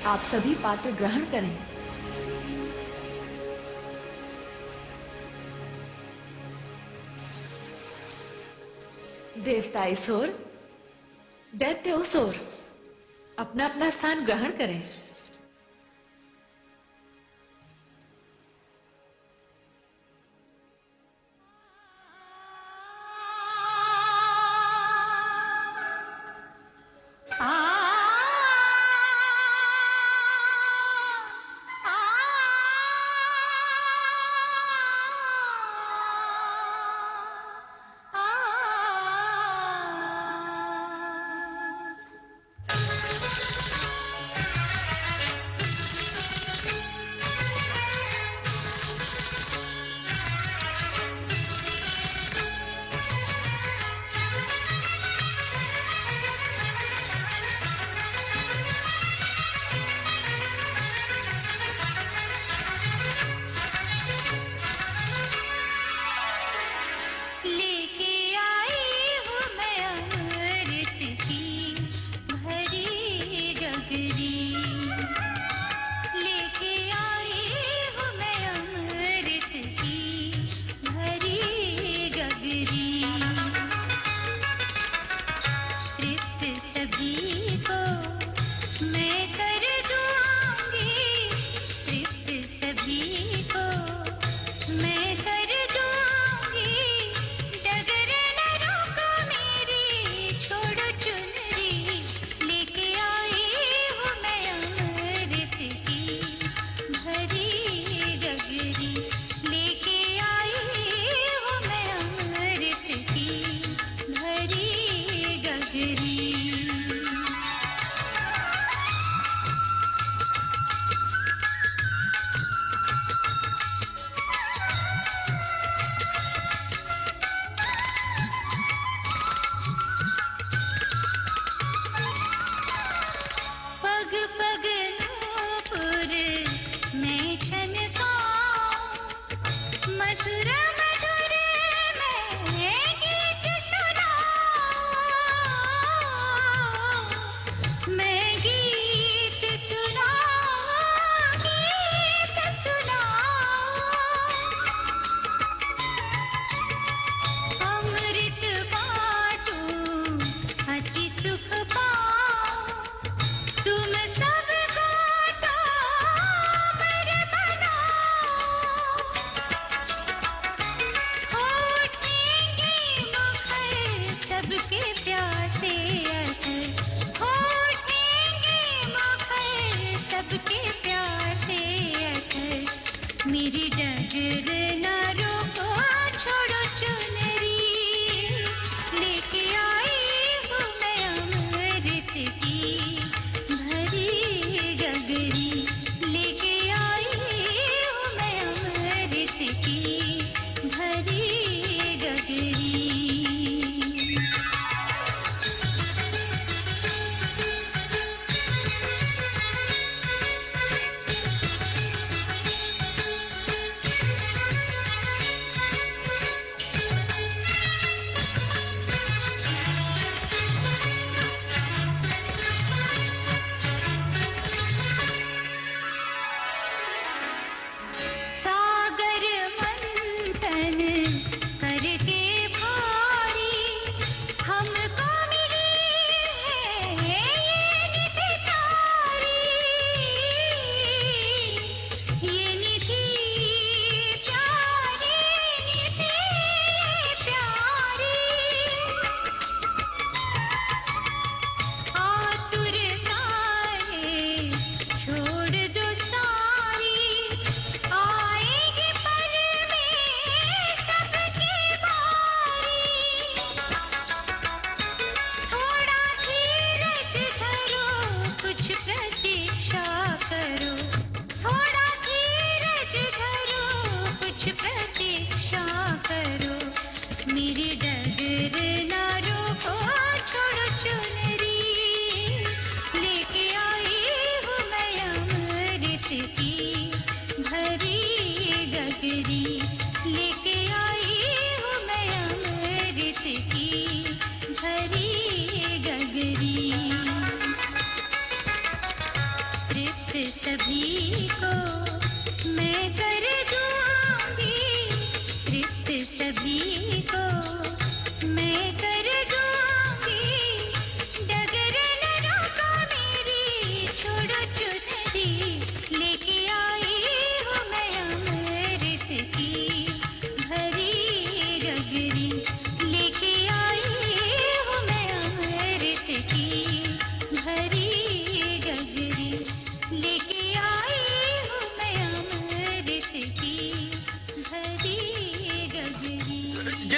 आप सभी पात्र ग्रहण करें। देवता इस ओर, दैत्य उस ओर अपना अपना स्थान ग्रहण करें।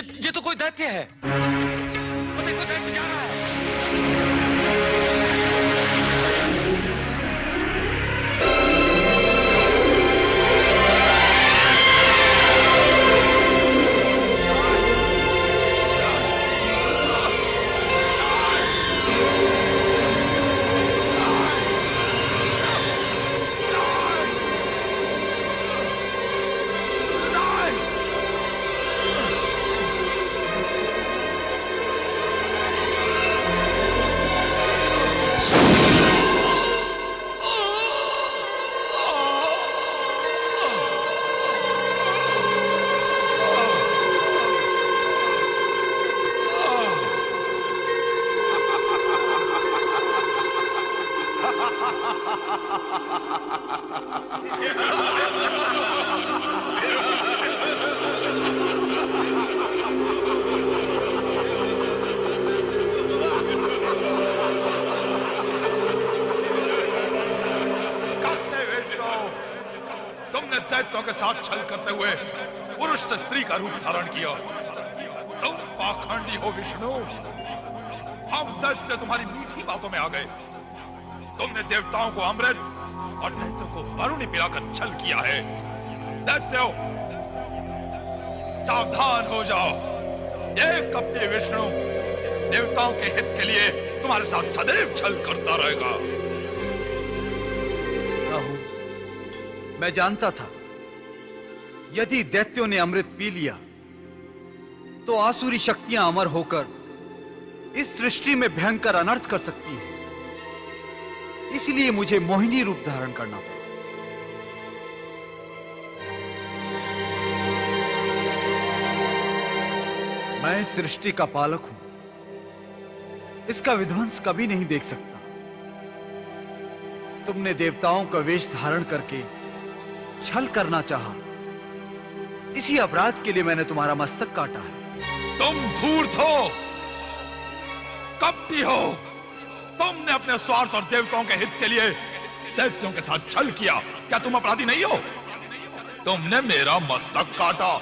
ये तो कोई दैत्य है। वो देखो दैत्य जा रहा है। तुमने दैत्यों के साथ छल करते हुए पुरुष से स्त्री का रूप धारण किया। तुम पाखंडी हो विष्णु। हम दैत्य तुम्हारी मीठी बातों में आ गए। तुमने देवताओं को अमृत और दैत्यों को वरुणी पिलाकर छल किया है। दैत्यों, सावधान हो जाओ। ये कपटी विष्णु देवताओं के हित के लिए तुम्हारे साथ सदैव छल करता रहेगा। राहु, मैं जानता था यदि दैत्यों ने अमृत पी लिया तो आसुरी शक्तियां अमर होकर इस सृष्टि में भयंकर अनर्थ कर सकती हैं। इसलिए मुझे मोहिनी रूप धारण करना पड़ा। मैं सृष्टि का पालक हूं, इसका विध्वंस कभी नहीं देख सकता। तुमने देवताओं का वेश धारण करके छल करना चाहा, इसी अपराध के लिए मैंने तुम्हारा मस्तक काटा है। तुम धूर्त हो, कपटी हो। तुमने अपने स्वार्थ और देवताओं के हित के लिए दैत्यों के साथ छल किया। क्या तुम अपराधी नहीं हो? तुमने मेरा मस्तक काटा,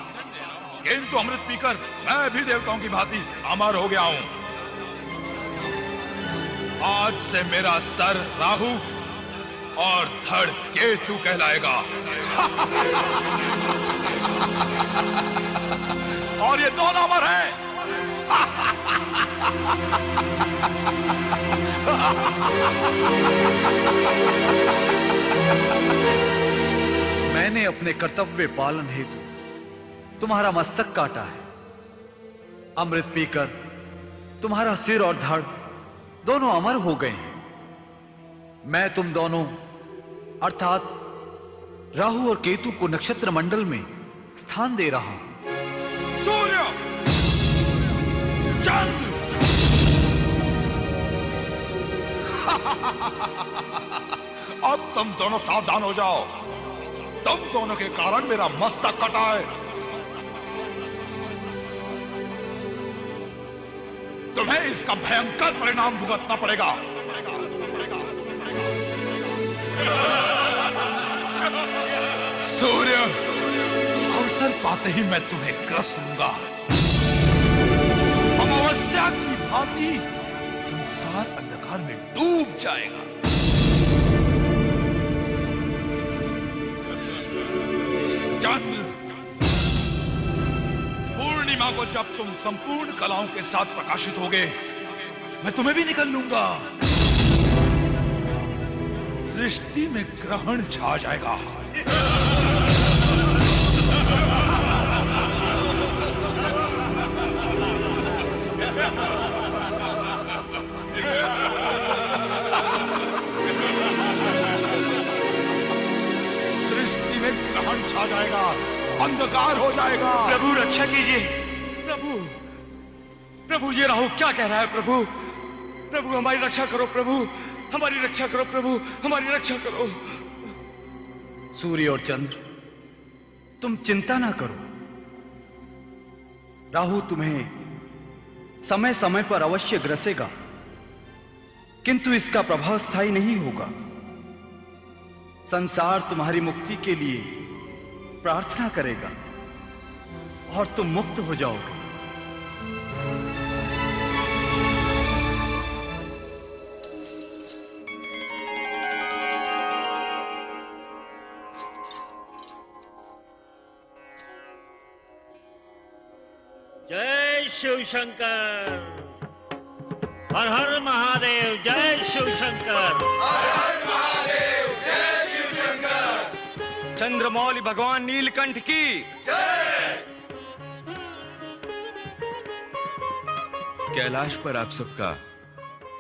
किंतु अमृत पीकर मैं भी देवताओं की भांति अमर हो गया हूं। आज से मेरा सर राहु और धड़ केतु कहलाएगा। और ये दोनों अमर हैं। मैंने अपने कर्तव्य पालन हेतु तुम्हारा मस्तक काटा है। अमृत पीकर तुम्हारा सिर और धड़ दोनों अमर हो गए हैं। मैं तुम दोनों अर्थात राहु और केतु को नक्षत्र मंडल में स्थान दे रहा हूं। सूर्य, चंद्र, अब तुम दोनों सावधान हो जाओ। तुम दोनों के कारण मेरा मस्तक कटा है। तुम्हें इसका भयंकर परिणाम भुगतना पड़ेगा। सूर्य, अवसर पाते ही मैं तुम्हें ग्रस लूंगा। अमावस्या की भांति संसार अंधकार में डूब जाएगा। चंद्र, पूर्णिमा को जब तुम संपूर्ण कलाओं के साथ प्रकाशित होगे, मैं तुम्हें भी निकल लूंगा। सृष्टि में ग्रहण छा जाएगा। सृष्टि में ग्रहण छा जाएगा, अंधकार हो जाएगा। प्रभु रक्षा कीजिए। प्रभु, प्रभु ये राहु क्या कह रहा है? प्रभु, प्रभु हमारी रक्षा करो। प्रभु हमारी रक्षा करो। प्रभु हमारी रक्षा करो। सूर्य और चंद्र, तुम चिंता ना करो। राहु तुम्हें समय समय पर अवश्य ग्रसेगा, किंतु इसका प्रभाव स्थायी नहीं होगा। संसार तुम्हारी मुक्ति के लिए प्रार्थना करेगा और तुम मुक्त हो जाओगे। जय शिव शंकर। हर हर महादेव। जय शिव शंकर। हर हर महादेव। जय शिव शंकर। चंद्रमौली भगवान नीलकंठ की जय। कैलाश पर आप सबका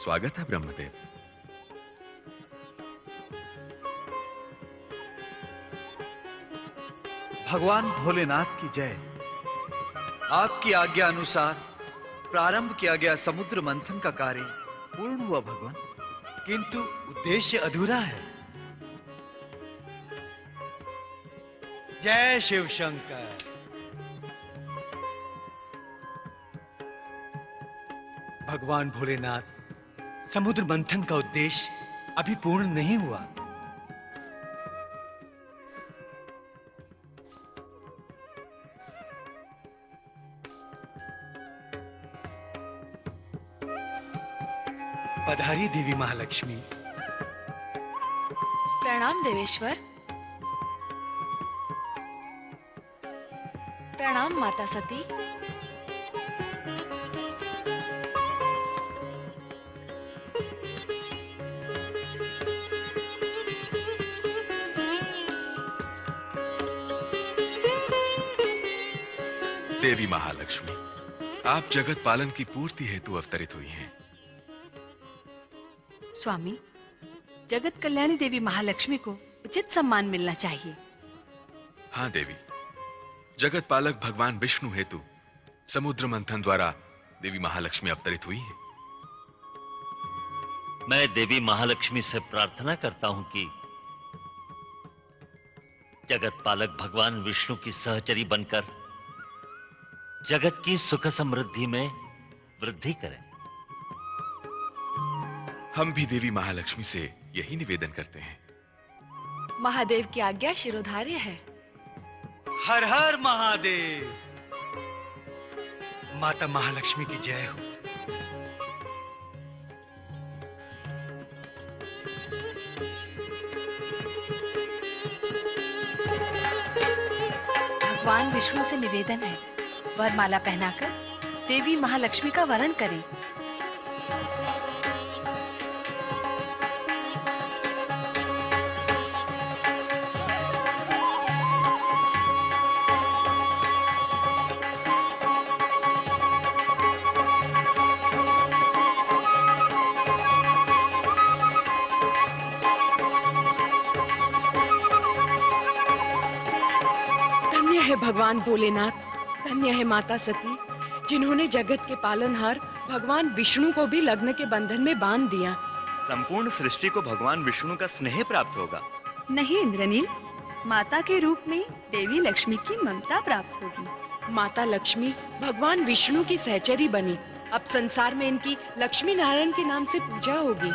स्वागत है ब्रह्मदेव। भगवान भोलेनाथ की जय। आपकी आज्ञा अनुसार प्रारंभ किया गया समुद्र मंथन का कार्य पूर्ण हुआ भगवान, किंतु उद्देश्य अधूरा है। जय शिव शंकर। भगवान भोलेनाथ, समुद्र मंथन का उद्देश्य अभी पूर्ण नहीं हुआ। पधारी देवी महालक्ष्मी। प्रणाम देवेश्वर। प्रणाम माता सती। देवी महालक्ष्मी, आप जगत पालन की पूर्ति हेतु अवतरित हुई हैं। स्वामी, जगत कल्याणी देवी महालक्ष्मी को उचित सम्मान मिलना चाहिए। हाँ देवी, जगत पालक भगवान विष्णु हेतु समुद्र मंथन द्वारा देवी महालक्ष्मी अवतरित हुई है। मैं देवी महालक्ष्मी से प्रार्थना करता हूं कि जगत पालक भगवान विष्णु की सहचरी बनकर जगत की सुख समृद्धि में वृद्धि करें। हम भी देवी महालक्ष्मी से यही निवेदन करते हैं। महादेव की आज्ञा शिरोधार्य है। हर हर महादेव। माता महालक्ष्मी की जय हो। भगवान विष्णु से निवेदन है, वरमाला पहनाकर देवी महालक्ष्मी का वरण करें। भगवान भोलेनाथ, धन्य है माता सती, जिन्होंने जगत के पालनहार भगवान विष्णु को भी लग्न के बंधन में बांध दिया। संपूर्ण सृष्टि को भगवान विष्णु का स्नेह प्राप्त होगा। नहीं इंद्रनील, माता के रूप में देवी लक्ष्मी की ममता प्राप्त होगी। माता लक्ष्मी भगवान विष्णु की सहचरी बनी। अब संसार में इनकी लक्ष्मी नारायण के नाम से पूजा होगी।